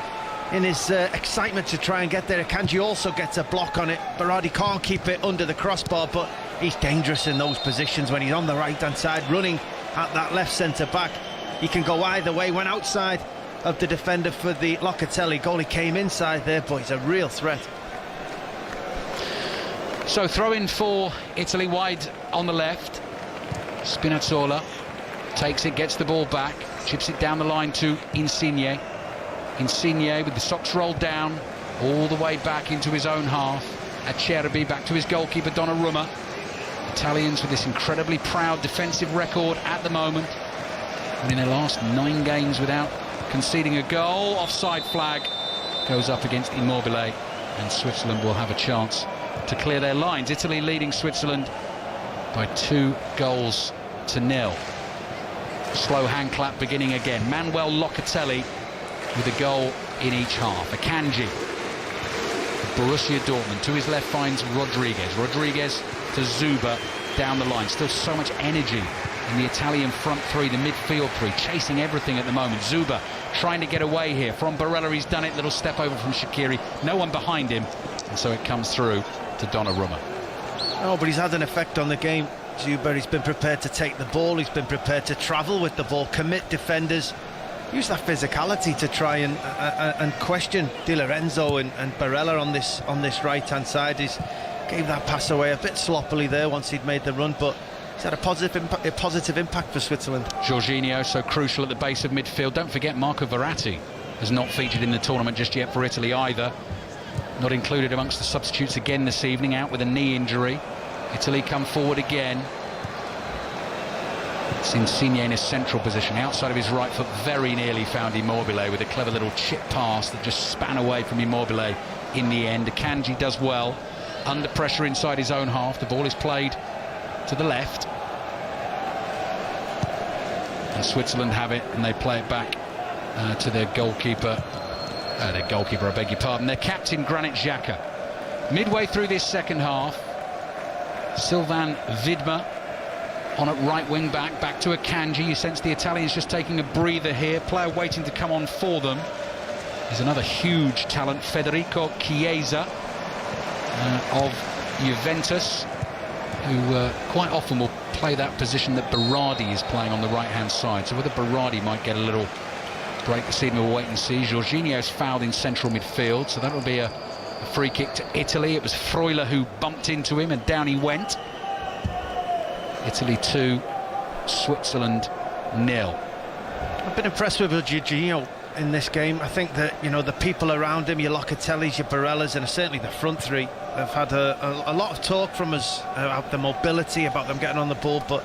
B: in his excitement to try and get there, Akanji also gets a block on it. Berardi can't keep it under the crossbar, but he's dangerous in those positions when he's on the right-hand side, running at that left centre-back. He can go either way. Went outside of the defender for the Locatelli goal. He came inside there, but he's a real threat.
A: So throw in for Italy, wide on the left. Spinazzola takes it, gets the ball back, chips it down the line to Insigne. Insigne with the socks rolled down all the way back into his own half. Acerbi back to his goalkeeper Donnarumma. Italians with this incredibly proud defensive record at the moment, and in their last 9 games without conceding a goal. Offside flag goes up against Immobile, and Switzerland will have a chance to clear their lines. Italy leading Switzerland by 2-0. Slow hand clap beginning again. Manuel Locatelli with a goal in each half. Akanji, Borussia Dortmund, to his left finds Rodriguez. Rodriguez to Zuba down the line. Still so much energy in the Italian front three, the midfield three, chasing everything at the moment. Zuba trying to get away here from Barella. He's done it. Little step over from Shaqiri. No one behind him, and so it comes through to Donnarumma.
B: Oh, but he's had an effect on the game, Zuba. He's been prepared to take the ball, he's been prepared to travel with the ball, commit defenders, use that physicality to try and question Di Lorenzo and Barella on this right-hand side. He's gave that pass away a bit sloppily there once he'd made the run, but he's had a positive impact for Switzerland.
A: Jorginho so crucial at the base of midfield. Don't forget Marco Verratti has not featured in the tournament just yet for Italy either. Not included amongst the substitutes again this evening, out with a knee injury. Italy come forward again. It's Insigne in a central position, outside of his right foot, very nearly found Immobile with a clever little chip pass that just span away from Immobile in the end. Akanji does well, under pressure inside his own half. The ball is played to the left, and Switzerland have it, and they play it back to their goalkeeper, I beg your pardon, their captain Granit Xhaka. Midway through this second half, Sylvain Widmer on at right wing back to Akanji. You sense the Italians just taking a breather here. Player waiting to come on for them is another huge talent, Federico Chiesa of Juventus, who quite often will play that position that Berardi is playing on the right-hand side. So whether Berardi might get a little break this evening, we'll wait and see. Jorginho's fouled in central midfield, so that will be a free kick to Italy. It was Freuler who bumped into him, and down he went. Italy 2, Switzerland 0.
B: I've been impressed with Jorginho in this game. I think that, you know, the people around him, your Locatellis, your Barellas, and certainly the front three, have had a lot of talk from us about the mobility, about them getting on the ball, but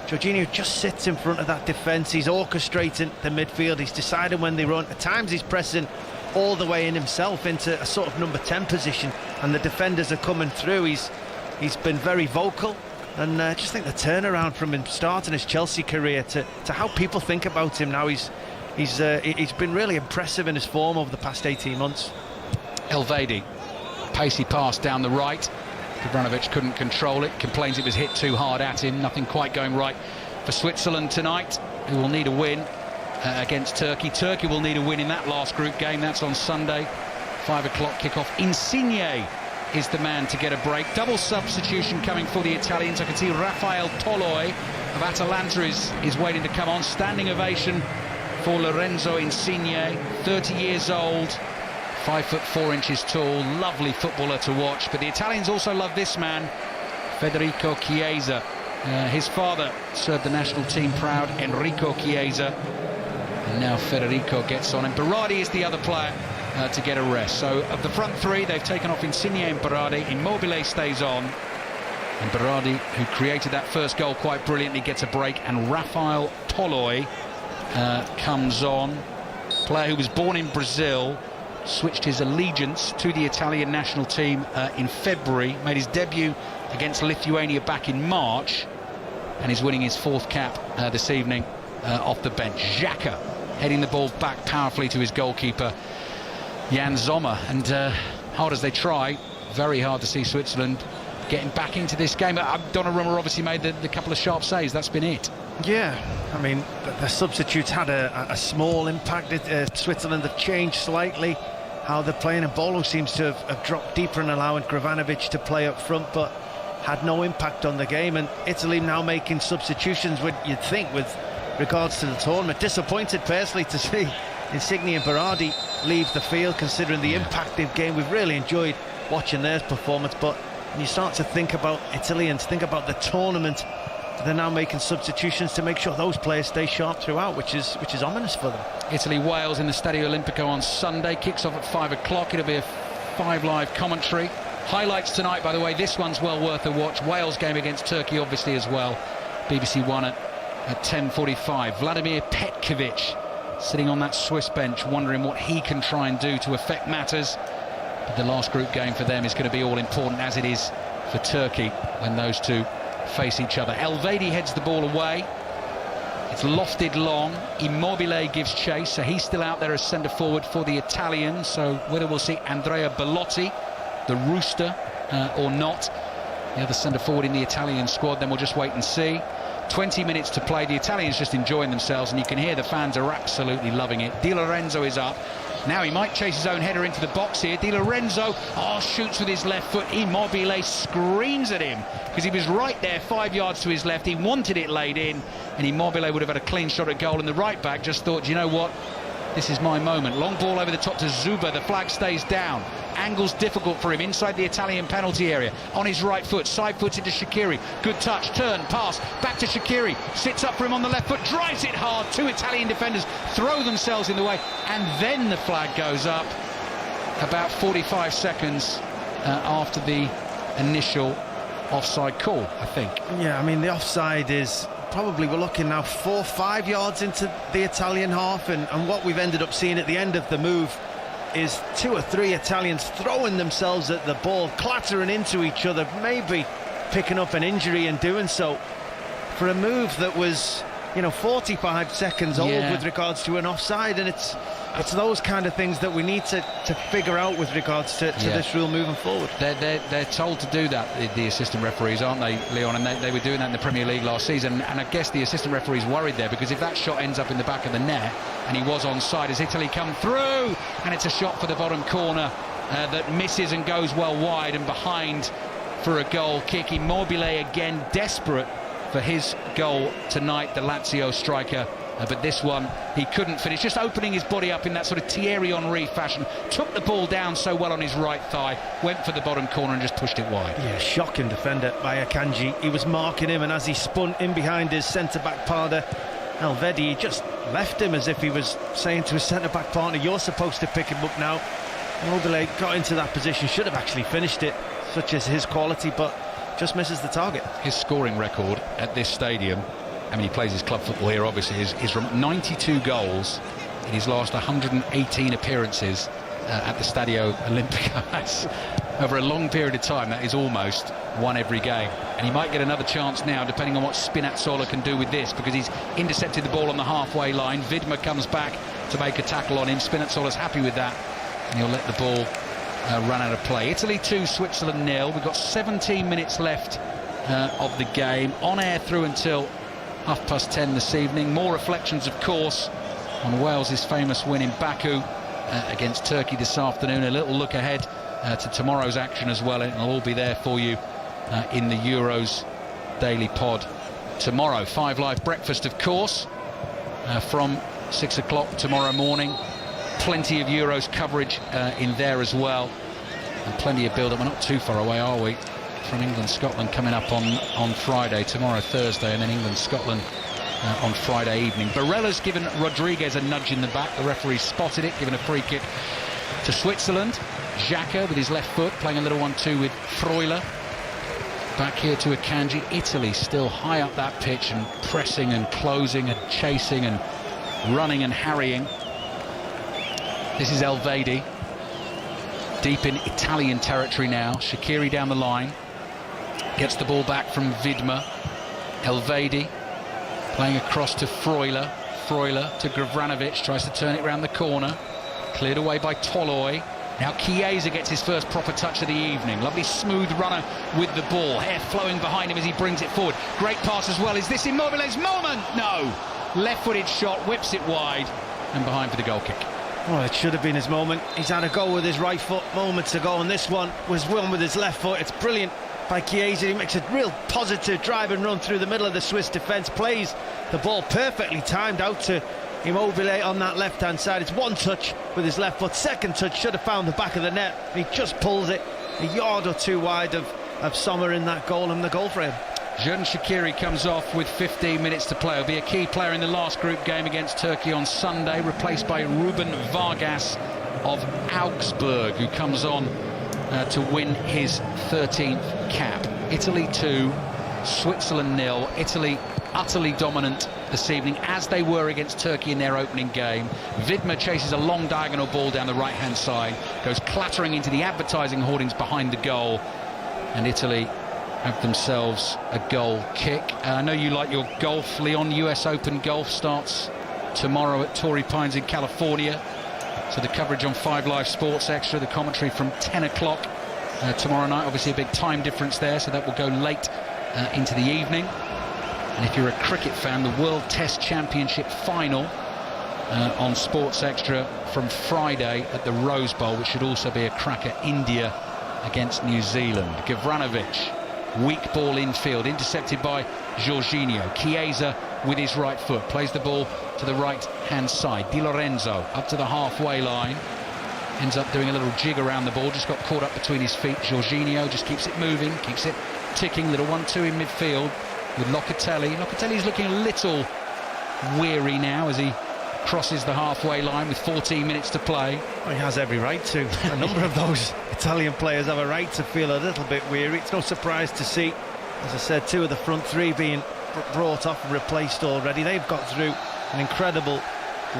B: Jorginho just sits in front of that defence. He's orchestrating the midfield, he's deciding when they run. At times he's pressing all the way in himself into a sort of number 10 position, and the defenders are coming through. He's been very vocal, and I just think the turnaround from him starting his Chelsea career to how people think about him now, he's been really impressive in his form over the past 18 months.
A: Elvedi, pacey pass down the right. Gavranovic couldn't control it, complains it was hit too hard at him. Nothing quite going right for Switzerland tonight, who will need a win against Turkey. Turkey will need a win in that last group game. That's on Sunday, 5 o'clock kickoff. Insigne is the man to get a break. Double substitution coming for the Italians. I can see Rafael Toloi of Atalanta is waiting to come on. Standing ovation for Lorenzo Insigne, 30 years old, 5'4" tall, lovely footballer to watch. But the Italians also love this man, Federico Chiesa. His father served the national team proud, Enrico Chiesa, and now Federico gets on, and Berardi is the other player to get a rest. So of the front three, they've taken off Insigne and Berardi. Immobile stays on, and Berardi, who created that first goal quite brilliantly, gets a break, and Rafael Toloi comes on. Player who was born in Brazil, switched his allegiance to the Italian national team in February, made his debut against Lithuania back in March, and he's winning his 4th cap this evening off the bench. Xhaka heading the ball back powerfully to his goalkeeper Jan Sommer, and hard as they try, very hard to see Switzerland getting back into this game. Donnarumma obviously made the couple of sharp saves, that's been it.
B: Yeah, I mean, the substitutes had a small impact. Switzerland have changed slightly how they're playing, and Bolo seems to have dropped deeper and allowing Gavranovic to play up front, but had no impact on the game. And Italy now making substitutions, you'd think, with regards to the tournament. Disappointed personally to see Insigne and Berardi leave the field, considering the impact they've gained. We've really enjoyed watching their performance, but when you start to think about Italy and think about the tournament, they're now making substitutions to make sure those players stay sharp throughout, which is ominous for them.
A: Italy-Wales in the Stadio Olimpico on Sunday, kicks off at 5 o'clock. It'll be a 5 live commentary. Highlights tonight, by the way, this one's well worth a watch. Wales game against Turkey obviously as well. BBC One at 10:45. Vladimir Petkovic sitting on that Swiss bench, wondering what he can try and do to affect matters. But the last group game for them is going to be all important, as it is for Turkey when those two face each other. Elvedi heads the ball away. It's lofted long. Immobile gives chase, so he's still out there as centre forward for the Italians. So whether we'll see Andrea Bellotti, the rooster, or not, the other centre forward in the Italian squad, then we'll just wait and see. 20 minutes to play. The Italians just enjoying themselves, and you can hear the fans are absolutely loving it. Di Lorenzo is up. Now he might chase his own header into the box here. Di Lorenzo, shoots with his left foot. Immobile screams at him because he was right there, 5 yards to his left. He wanted it laid in, and Immobile would have had a clean shot at goal, and the right back just thought, you know what, this is my moment. Long ball over the top to Zuba. The flag stays down. Angle's difficult for him inside the Italian penalty area. On his right foot, side foots into Shaqiri. Good touch, turn, pass, back to Shaqiri. Sits up for him on the left foot, drives it hard. 2 Italian defenders throw themselves in the way, and then the flag goes up about 45 seconds after the initial offside call, I think.
B: Yeah, I mean, the offside is probably, we're looking now 4-5 yards into the Italian half, and what we've ended up seeing at the end of the move is 2 or 3 Italians throwing themselves at the ball, clattering into each other, maybe picking up an injury in doing so, for a move that was, 45 seconds old with regards to an offside. And it's those kind of things that we need to figure out with regards to this rule moving forward.
A: They're told to do that, the assistant referees, aren't they, Leon? And they were doing that in the Premier League last season, and I guess the assistant referees worried there, because if that shot ends up in the back of the net, and he was onside as Italy come through, and it's a shot for the bottom corner that misses and goes well wide and behind for a goal kick. Immobile again desperate for his goal tonight, the Lazio striker. But this one he couldn't finish, just opening his body up in that sort of Thierry Henry fashion. Took the ball down so well on his right thigh, went for the bottom corner and just pushed it wide.
B: Yeah, shocking defender by Akanji. He was marking him, and as he spun in behind his centre-back partner Elvedi, he just left him as if he was saying to his centre-back partner, you're supposed to pick him up now. Immobile got into that position, should have actually finished it, such as his quality, but just misses the target.
A: His scoring record at this stadium, I mean, he plays his club football here, obviously, is 92 goals in his last 118 appearances at the Stadio Olimpico. That's over a long period of time. That is almost one every game. And he might get another chance now, depending on what Spinazzola can do with this, because he's intercepted the ball on the halfway line. Vidma comes back to make a tackle on him. Spinazzola's happy with that, and he'll let the ball run out of play. Italy 2, Switzerland 0. We've got 17 minutes left of the game. On air through until 10:30 this evening. More reflections, of course, on Wales's famous win in Baku against Turkey this afternoon. A little look ahead to tomorrow's action as well, and it'll all be there for you in the Euros Daily Pod tomorrow. 5 Live breakfast, of course, from 6 o'clock tomorrow morning. Plenty of Euros coverage in there as well, and plenty of build-up. We're not too far away, are we, from England-Scotland coming up on Friday, tomorrow Thursday, and then England-Scotland on Friday evening. Barella's given Rodriguez a nudge in the back. The referee spotted it, given a free kick to Switzerland. Xhaka with his left foot, playing a little 1-2 with Freuler. Back here to Akanji. Italy still high up that pitch and pressing and closing and chasing and running and harrying. This is Elvedi, deep in Italian territory now. Shaqiri down the line. Gets the ball back from Vidma. Elvedi playing across to Freuler. Freuler to Gavranovic, tries to turn it round the corner. Cleared away by Toloi. Now Chiesa gets his first proper touch of the evening. Lovely smooth runner with the ball. Hair flowing behind him as he brings it forward. Great pass as well. Is this Immobile's moment? No. Left-footed shot, whips it wide and behind for the goal kick.
B: Well, it should have been his moment. He's had a go with his right foot moments ago, and this one was one with his left foot. It's brilliant by Chiesa. He makes a real positive drive and run through the middle of the Swiss defence. Plays the ball perfectly timed out to Immobile on that left-hand side. It's one touch with his left foot. Second touch should have found the back of the net. He just pulls it a yard or two wide of Sommer in that goal, and the goal for him.
A: Xherdan Shaqiri comes off with 15 minutes to play. He'll be a key player in the last group game against Turkey on Sunday, replaced by Ruben Vargas of Augsburg, who comes on to win his 13th cap. Italy 2, Switzerland 0. Italy utterly dominant this evening, as they were against Turkey in their opening game. Vidma chases a long diagonal ball down the right-hand side, goes clattering into the advertising hoardings behind the goal, and Italy have themselves a goal kick. I know you like your golf, Leon. US Open golf starts tomorrow at Torrey Pines in California. So the coverage on 5 Live Sports Extra, the commentary from 10 o'clock tomorrow night. Obviously a big time difference there, so that will go late into the evening. And if you're a cricket fan, the World Test Championship final on Sports Extra from Friday at the Rose Bowl, which should also be a cracker. India against New Zealand. Gavranovic, weak ball infield, intercepted by Jorginho. Chiesa with his right foot, plays the ball to the right-hand side. Di Lorenzo up to the halfway line, ends up doing a little jig around the ball, just got caught up between his feet. Jorginho just keeps it moving, keeps it ticking. Little 1-2 in midfield with Locatelli. Locatelli's looking a little weary now as he crosses the halfway line with 14 minutes to play.
B: Well, he has every right to. A number of those Italian players have a right to feel a little bit weary. It's no surprise to see, as I said, 2 of the front 3 being brought off and replaced already. They've got through an incredible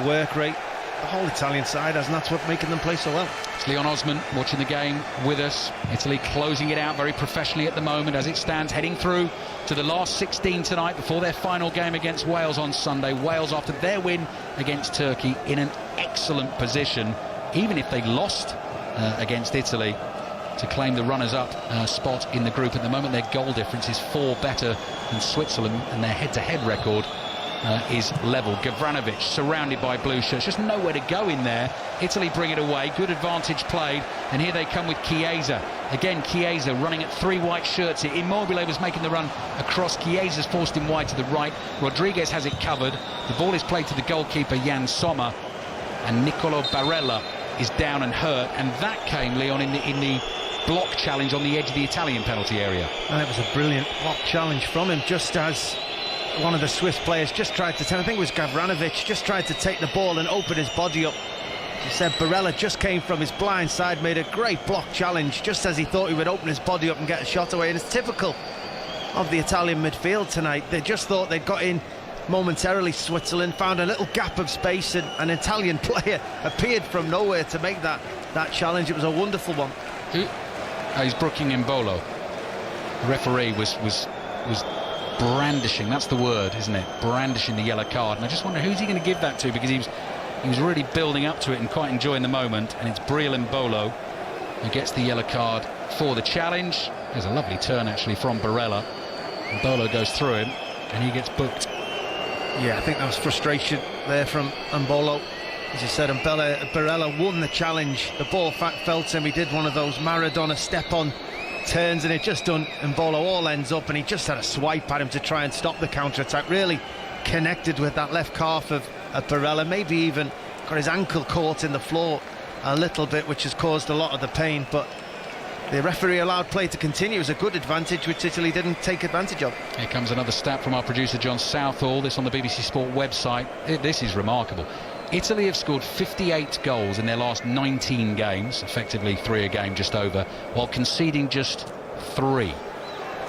B: work rate. The whole Italian side has, and that's what's making them play so well.
A: It's Leon Osman watching the game with us. Italy closing it out very professionally at the moment as it stands, heading through to the last 16 tonight before their final game against Wales on Sunday. Wales, after their win against Turkey, in an excellent position, even if they lost against Italy, to claim the runners-up spot in the group. At the moment, their goal difference is 4 better than Switzerland, and their head-to-head record is level. Gavranovic surrounded by blue shirts, just nowhere to go in there. Italy bring it away, good advantage played, and here they come with Chiesa. Again, Chiesa running at 3 white shirts here. Immobile was making the run across. Chiesa's forced him wide to the right. Rodriguez has it covered. The ball is played to the goalkeeper, Jan Sommer, and Nicolo Barella is down and hurt, and that came, Leon, in the block challenge on the edge of the Italian penalty area.
B: And it was a brilliant block challenge from him, just as one of the Swiss players just tried to, I think it was Gavranovic, just tried to take the ball and open his body up. He said Barella just came from his blind side, made a great block challenge just as he thought he would open his body up and get a shot away. And it's typical of the Italian midfield tonight. They just thought they'd got in momentarily. Switzerland found a little gap of space, and an Italian player appeared from nowhere to make that challenge. It was a wonderful one.
A: He's brooking Mbolo. The referee was brandishing, that's the word, isn't it? Brandishing the yellow card, and I just wonder who's he going to give that to, because he was really building up to it and quite enjoying the moment. And it's Briel Mbolo who gets the yellow card for the challenge. There's a lovely turn actually from Barella. Mbolo goes through him and he gets booked.
B: Yeah, I think that was frustration there from Mbolo. As you said, Barella won the challenge. The ball fell to him. He did one of those Maradona step-on turns, and it just done. Mbolo all ends up, and he just had a swipe at him to try and stop the counter-attack. Really connected with that left calf of Barella. Maybe even got his ankle caught in the floor a little bit, which has caused a lot of the pain. But the referee allowed play to continue. It was a good advantage which Italy didn't take advantage of.
A: Here comes another stat from our producer John Southall. This on the BBC Sport website. This is remarkable. Italy have scored 58 goals in their last 19 games, effectively 3 a game, just over, while conceding just 3.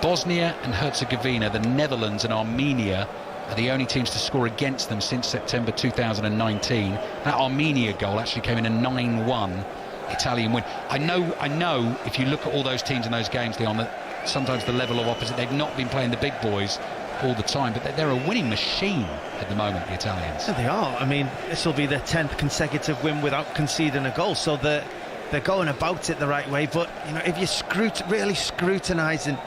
A: Bosnia and Herzegovina, the Netherlands and Armenia are the only teams to score against them since September 2019. That Armenia goal actually came in a 9-1 Italian win. I know if you look at all those teams in those games, Leon, that sometimes the level of opposite, they've not been playing the big boys all the time, but they're a winning machine at the moment, the Italians.
B: Yeah, they are. I mean, this will be their 10th consecutive win without conceding a goal, so they're going about it the right way. But you know, if you're really scrutinising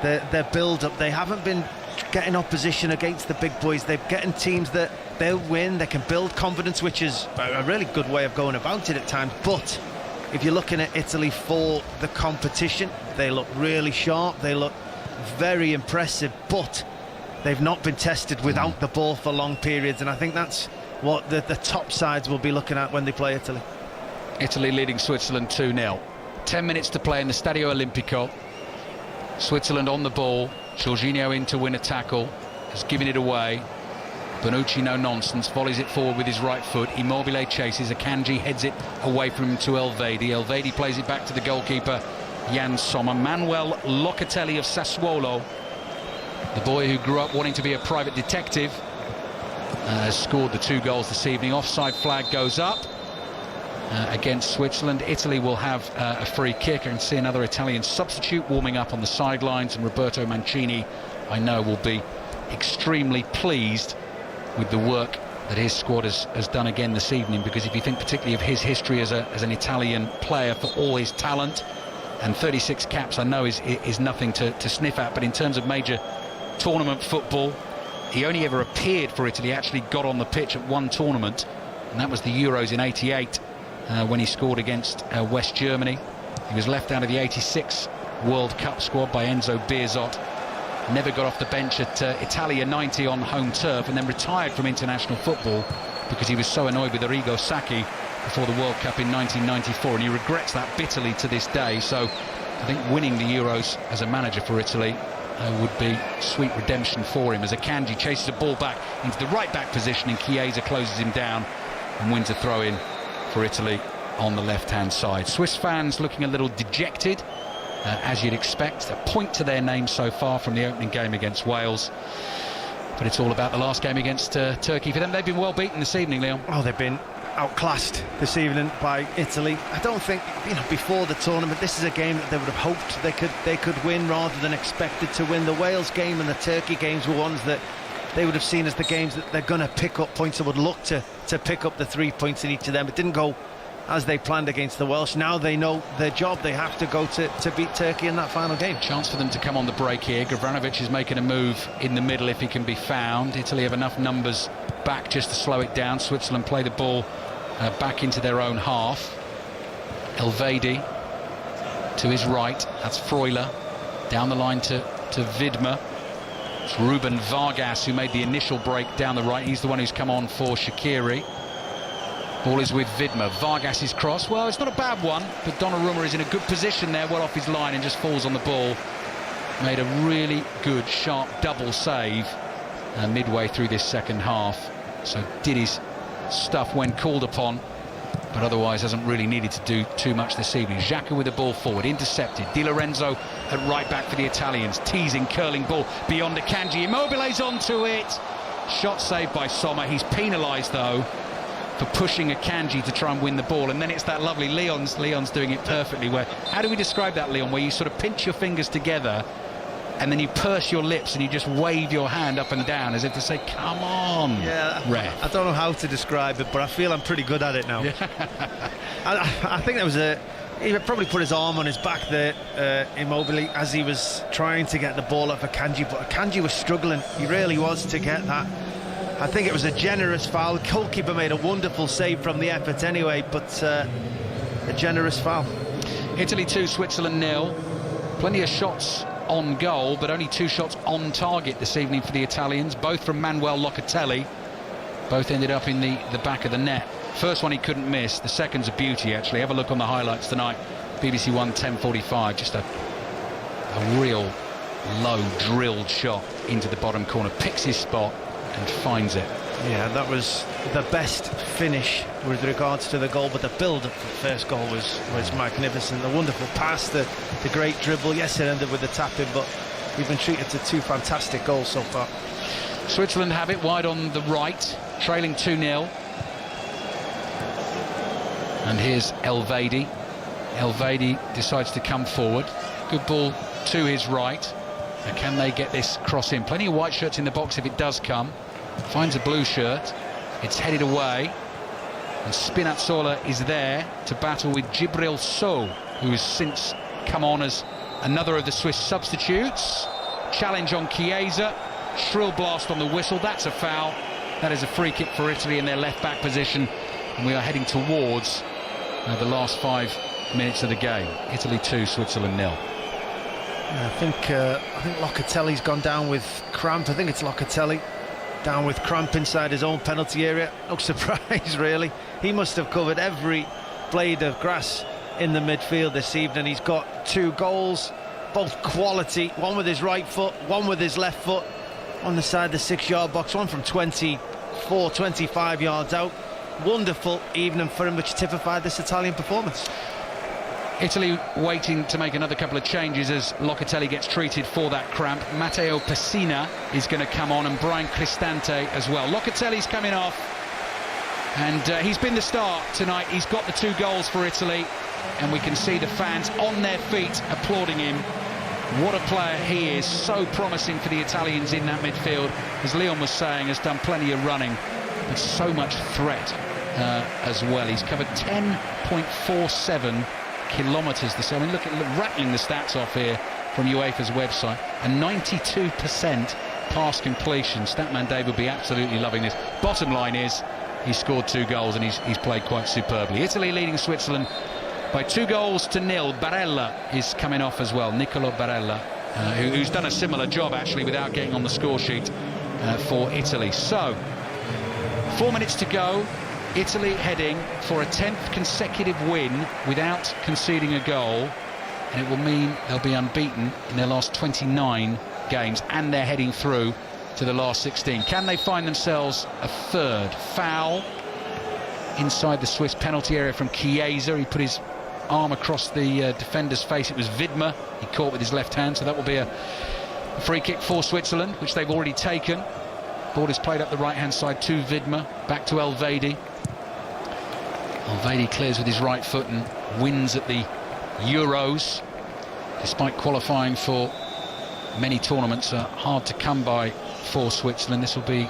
B: their build-up, they haven't been getting opposition against the big boys. They're getting teams that they'll win, they can build confidence, which is a really good way of going about it at times. But if you're looking at Italy for the competition, they look really sharp, they look very impressive, but they've not been tested without the ball for long periods, and I think that's what the top sides will be looking at when they play Italy.
A: Italy leading Switzerland 2-0. 10 minutes to play in the Stadio Olimpico. Switzerland on the ball. Jorginho in to win a tackle. Has given it away. Bonucci, no nonsense, volleys it forward with his right foot. Immobile chases. Akanji heads it away from him to Elvedi. Elvedi plays it back to the goalkeeper, Jan Sommer. Manuel Locatelli of Sassuolo, the boy who grew up wanting to be a private detective, has scored the 2 goals this evening. Offside flag goes up against Switzerland. Italy will have a free kick. I can see another Italian substitute warming up on the sidelines, and Roberto Mancini, I know, will be extremely pleased with the work that his squad has done again this evening, because if you think particularly of his history as an Italian player, for all his talent, and 36 caps I know is nothing to sniff at, but in terms of major tournament football, he only ever appeared for Italy, actually got on the pitch at one tournament, and that was the Euros in '88 when he scored against West Germany. He was left out of the '86 World Cup squad by Enzo Bearzot, never got off the bench at Italia 90 on home turf, and then retired from international football because he was so annoyed with Arrigo Sacchi before the World Cup in 1994, and he regrets that bitterly to this day. So I think winning the Euros as a manager for Italy would be sweet redemption for him, as Akanji chases a ball back into the right back position, and Chiesa closes him down and wins a throw-in for Italy on the left-hand side. Swiss fans looking a little dejected, as you'd expect. A point to their name so far from the opening game against Wales, but it's all about the last game against Turkey for them. They've been well beaten this evening, Leon.
B: Oh, they've been outclassed this evening by Italy. I don't think, before the tournament, this is a game that they would have hoped they could win rather than expected to win. The Wales game and the Turkey games were ones that they would have seen as the games that they're going to pick up points, and would look to pick up the 3 points in each of them. It didn't go as they planned against the Welsh. Now they know their job. They have to go to beat Turkey in that final game.
A: Chance for them to come on the break here. Gavranovic is making a move in the middle if he can be found. Italy have enough numbers back just to slow it down. Switzerland play the ball back into their own half. Elvedi to his right. That's Freuler. Down the line to Vidma. It's Ruben Vargas who made the initial break down the right. He's the one who's come on for Shaqiri. Ball is with Vidma. Vargas's cross. Well, it's not a bad one, but Donnarumma is in a good position there, well off his line, and just falls on the ball. Made a really good, sharp double save midway through this second half. So did his stuff when called upon, but otherwise hasn't really needed to do too much this evening. Xhaka with the ball forward, intercepted. Di Lorenzo at right back for the Italians. Teasing, curling ball beyond Akanji. Immobile's onto it. Shot saved by Sommer. He's penalised, though, for pushing Akanji to try and win the ball. And then it's that lovely Leon's doing it perfectly. Where, how do we describe that, Leon? Where you sort of pinch your fingers together and then you purse your lips and you just wave your hand up and down as if to say, come on, ref.
B: I don't know how to describe it, but I feel I'm pretty good at it now. I think there was he probably put his arm on his back there, Immobile, as he was trying to get the ball off Akanji, but Akanji was struggling. He really was to get that. I think it was a generous foul. The goalkeeper made a wonderful save from the effort anyway, but a generous foul.
A: Italy 2, Switzerland 0. Plenty of shots on goal, but only 2 shots on target this evening for the Italians, both from Manuel Locatelli. Both ended up in the back of the net. First one he couldn't miss, the second's a beauty actually. Have a look on the highlights tonight. BBC One 10:45, just a real low drilled shot into the bottom corner, picks his spot and finds it.
B: Yeah, that was the best finish with regards to the goal, but the build-up for the first goal was magnificent. The wonderful pass, the great dribble. Yes, it ended with the tap-in, but we've been treated to 2 fantastic goals so far.
A: Switzerland have it wide on the right, trailing 2-0. And here's Elvedi. Elvedi decides to come forward. Good ball to his right. Now can they get this cross in? Plenty of white shirts in the box if it does come. Finds a blue shirt. It's headed away. And Spinazzola is there to battle with Djibril Sow, who has since come on as another of the Swiss substitutes. Challenge on Chiesa. Shrill blast on the whistle. That's a foul. That is a free kick for Italy in their left-back position. And we are heading towards the last 5 minutes of the game. Italy 2, Switzerland 0.
B: I think Locatelli's gone down with cramp. I think it's Locatelli down with cramp inside his own penalty area. No surprise, really. He must have covered every blade of grass in the midfield this evening. He's got 2 goals, both quality. One with his right foot, one with his left foot on the side of the 6-yard box. One from 24, 25 yards out. Wonderful evening for him, which typified this Italian performance.
A: Italy waiting to make another couple of changes as Locatelli gets treated for that cramp. Matteo Pessina is going to come on, and Brian Cristante as well. Locatelli's coming off, and he's been the star tonight. He's got the 2 goals for Italy, and we can see the fans on their feet applauding him. What a player he is, so promising for the Italians in that midfield. As Leon was saying, has done plenty of running, but so much threat as well. He's covered 10.47 kilometres this year. I mean, look at rattling the stats off here from UEFA's website. A 92% pass completion. Statman Dave will be absolutely loving this. Bottom line is he's scored 2 goals and he's played quite superbly. Italy leading Switzerland by 2-0. Barella is coming off as well. Nicolo Barella, who's done a similar job actually without getting on the score sheet for Italy. So 4 minutes to go. Italy heading for a 10th consecutive win without conceding a goal, and it will mean they'll be unbeaten in their last 29 games, and they're heading through to the last 16. Can they find themselves a 3rd foul inside the Swiss penalty area from Chiesa? He put his arm across the defender's face. It was Vidma he caught with his left hand, so that will be a free kick for Switzerland, which they've already taken. Ball is played up the right-hand side to Vidma, back to Elvedi. Elvedi clears with his right foot and wins at the Euros. Despite qualifying for many tournaments, hard to come by for Switzerland. This will be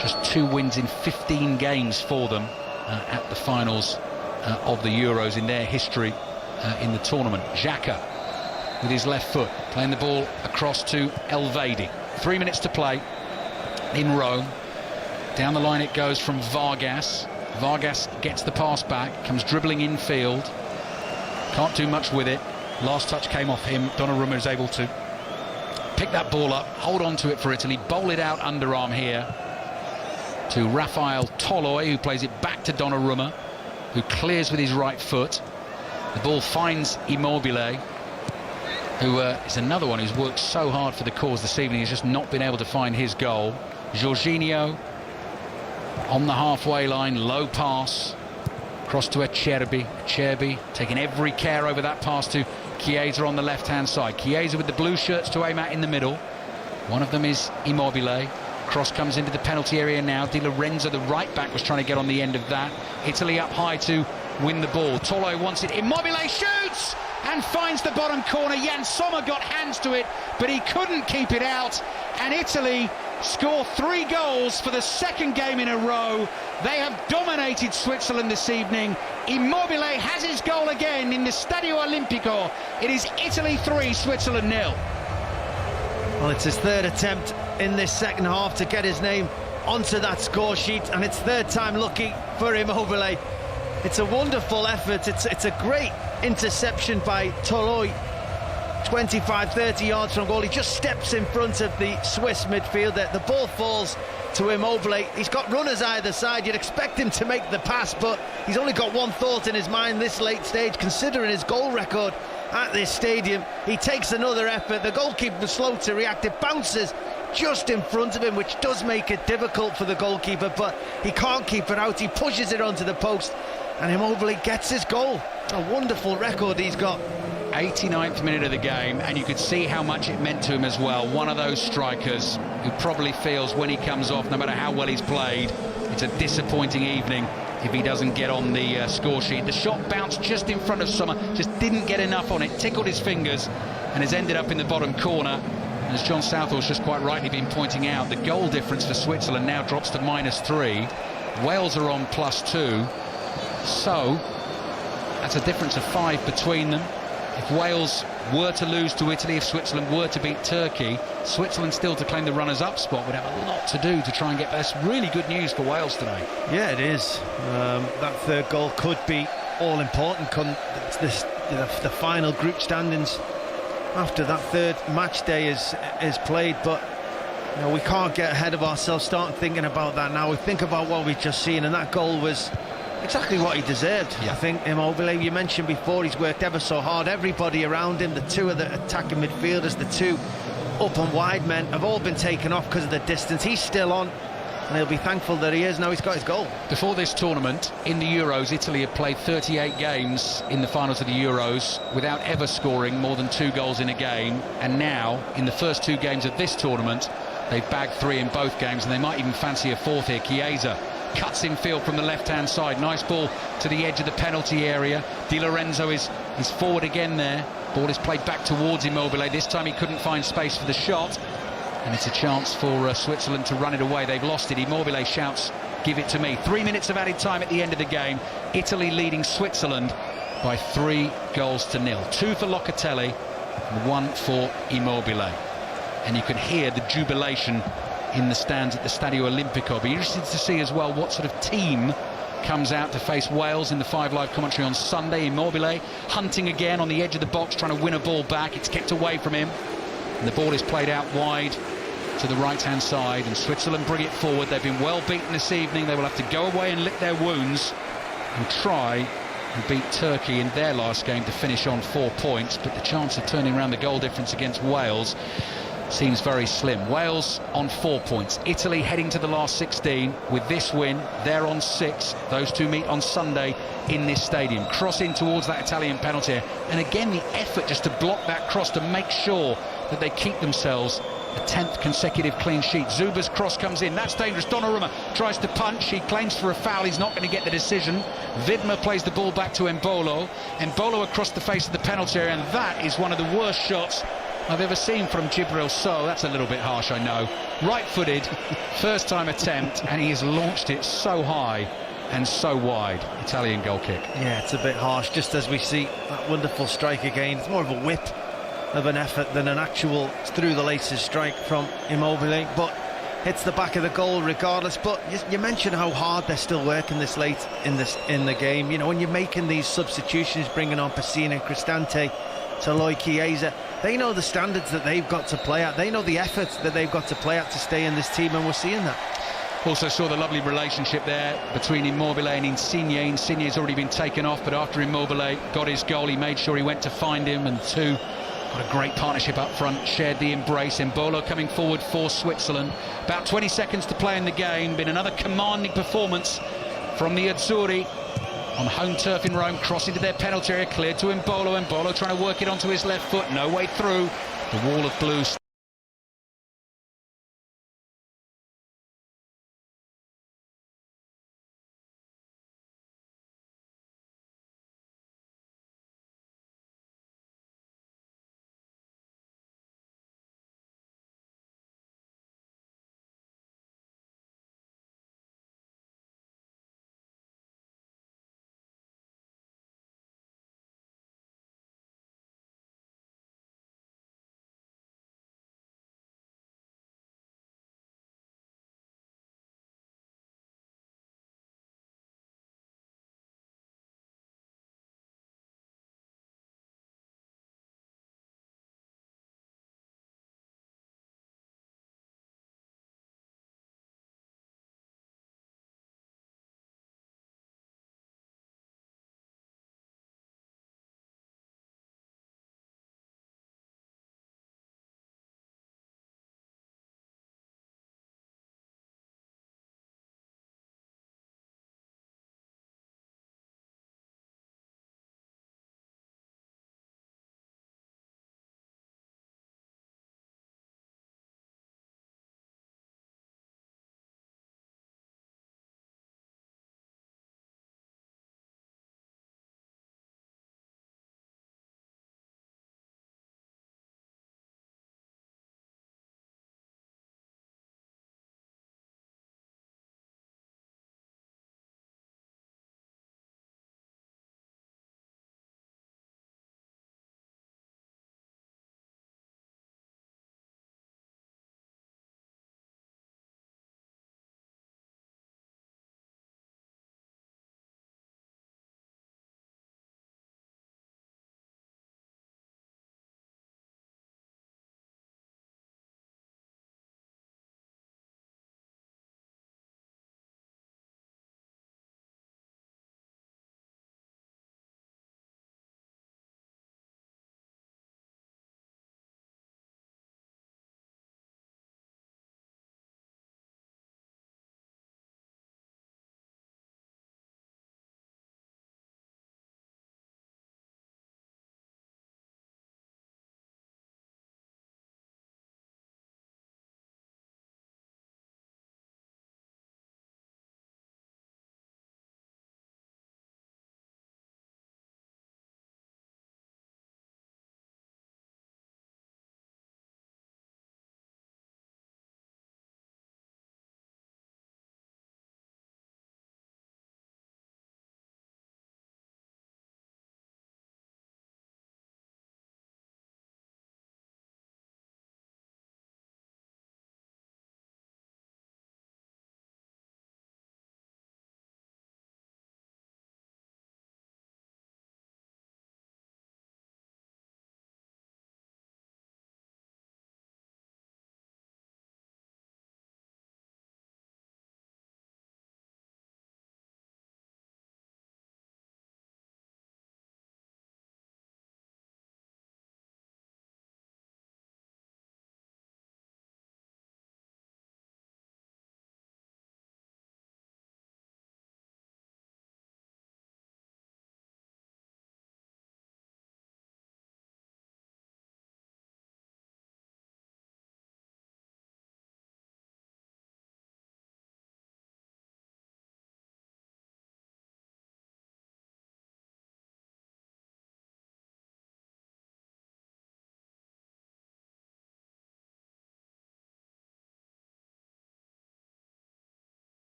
A: just 2 wins in 15 games for them at the finals of the Euros in their history in the tournament. Xhaka with his left foot, playing the ball across to Elvedi. 3 minutes to play in Rome. Down the line it goes from Vargas. Vargas gets the pass back, comes dribbling infield. Can't do much with it. Last touch came off him. Donnarumma is able to pick that ball up, hold on to it for Italy, bowl it out underarm here to Rafael Toloi, who plays it back to Donnarumma, who clears with his right foot. The ball finds Immobile, who is another one who's worked so hard for the cause this evening. He's just not been able to find his goal. Jorginho on the halfway line, low pass, cross to Acerbi. Acerbi taking every care over that pass to Chiesa on the left-hand side. Chiesa with the blue shirts to aim at in the middle. One of them is Immobile. Cross comes into the penalty area now. Di Lorenzo, the right back, was trying to get on the end of that. Italy up high to win the ball. Tolo wants it. Immobile shoots and finds the bottom corner. Jan Sommer got hands to it, but he couldn't keep it out. And Italy score 3 goals for the second game in a row. They have dominated Switzerland this evening. Immobile has his goal again in the Stadio Olimpico. It is Italy 3, Switzerland 0.
B: Well, it's his third attempt in this second half to get his name onto that score sheet, and it's third time lucky for Immobile. It's a wonderful effort. It's a great interception by Toloi. 25-30 yards from goal. He just steps in front of the Swiss midfielder. The ball falls to Immobile. He's got runners either side. You'd expect him to make the pass, but he's only got one thought in his mind this late stage, considering his goal record at this stadium. He takes another effort. The goalkeeper was slow to react. It bounces just in front of him, which does make it difficult for the goalkeeper, but he can't keep it out. He pushes it onto the post, and Immobile gets his goal. A wonderful record he's got.
A: 89th minute of the game, and you could see how much it meant to him as well. One of those strikers who probably feels when he comes off, no matter how well he's played, it's a disappointing evening if he doesn't get on the score sheet. The shot bounced just in front of Sommer, just didn't get enough on it, tickled his fingers, and has ended up in the bottom corner. And as John Southall's just quite rightly been pointing out, the goal difference for Switzerland now drops to -3. Wales are on +2, so that's a difference of 5 between them. If Wales were to lose to Italy, if Switzerland were to beat Turkey, Switzerland still to claim the runners-up spot would have a lot to do to try and get there. That's really good news for Wales today.
B: Yeah, it is. That third goal could be all-important. The final group standings after that third match day is played, but you know, we can't get ahead of ourselves starting thinking about that now. We think about what we've just seen, and that goal was exactly what he deserved. Yeah. I think Immobile, you mentioned before, he's worked ever so hard. Everybody around him, the two of the attacking midfielders, the two up and wide men, have all been taken off because of the distance. He's still on, and he'll be thankful that he is. Now he's got his goal.
A: Before this tournament, in the Euros, Italy had played 38 games in the finals of the Euros without ever scoring more than 2 goals in a game. And now, in the first 2 games of this tournament, they've bagged 3 in both games, and they might even fancy a 4th here. Chiesa cuts in field from the left-hand side. Nice ball to the edge of the penalty area. Di Lorenzo is forward again there. Ball is played back towards Immobile. This time he couldn't find space for the shot. And it's a chance for Switzerland to run it away. They've lost it. Immobile shouts, "Give it to me." 3 minutes of added time at the end of the game. Italy leading Switzerland by 3 goals to 0. 2 for Locatelli and 1 for Immobile. And you can hear the jubilation in the stands at the Stadio Olimpico. Be interested to see as well what sort of team comes out to face Wales in the 5 Live commentary on Sunday. Immobile hunting again on the edge of the box, trying to win a ball back. It's kept away from him, and the ball is played out wide to the right-hand side, and Switzerland bring it forward. They've been well beaten this evening. They will have to go away and lick their wounds and try and beat Turkey in their last game to finish on 4 points, but the chance of turning around the goal difference against Wales seems very slim. Wales on 4 points. Italy heading to the last 16 with this win. They're on 6. Those two meet on Sunday in this stadium. Cross in towards that Italian penalty, and again the effort just to block that cross to make sure that they keep themselves a 10th consecutive clean sheet. Zuba's cross comes in. That's dangerous. Donnarumma tries to punch. He claims for a foul. He's not going to get the decision. Widmer plays the ball back to Embolo. Embolo across the face of the penalty area, and that is one of the worst shots I've ever seen from Djibril Sow. That's a little bit harsh, I know. Right-footed, first-time attempt, and he has launched it so high and so wide. Italian goal kick.
B: Yeah, it's a bit harsh, just as we see that wonderful strike again. It's more of a whip of an effort than an actual through the laces strike from Immobile, but hits the back of the goal regardless. But you mentioned how hard they're still working this late in the game. You know, when you're making these substitutions, bringing on Pessina and Cristante, Toloi, Chiesa, they know the standards that they've got to play at. They know the efforts that they've got to play at to stay in this team, and we're seeing that.
A: Also saw the lovely relationship there between Immobile and Insigne. Insigne's already been taken off, but after Immobile got his goal, he made sure he went to find him, and two, got a great partnership up front, shared the embrace. Embolo coming forward for Switzerland. About 20 seconds to play in the game. Been another commanding performance from the Azzurri on home turf in Rome, crossing to their penalty area, cleared to Embolo. Embolo trying to work it onto his left foot, no way through. The wall of blue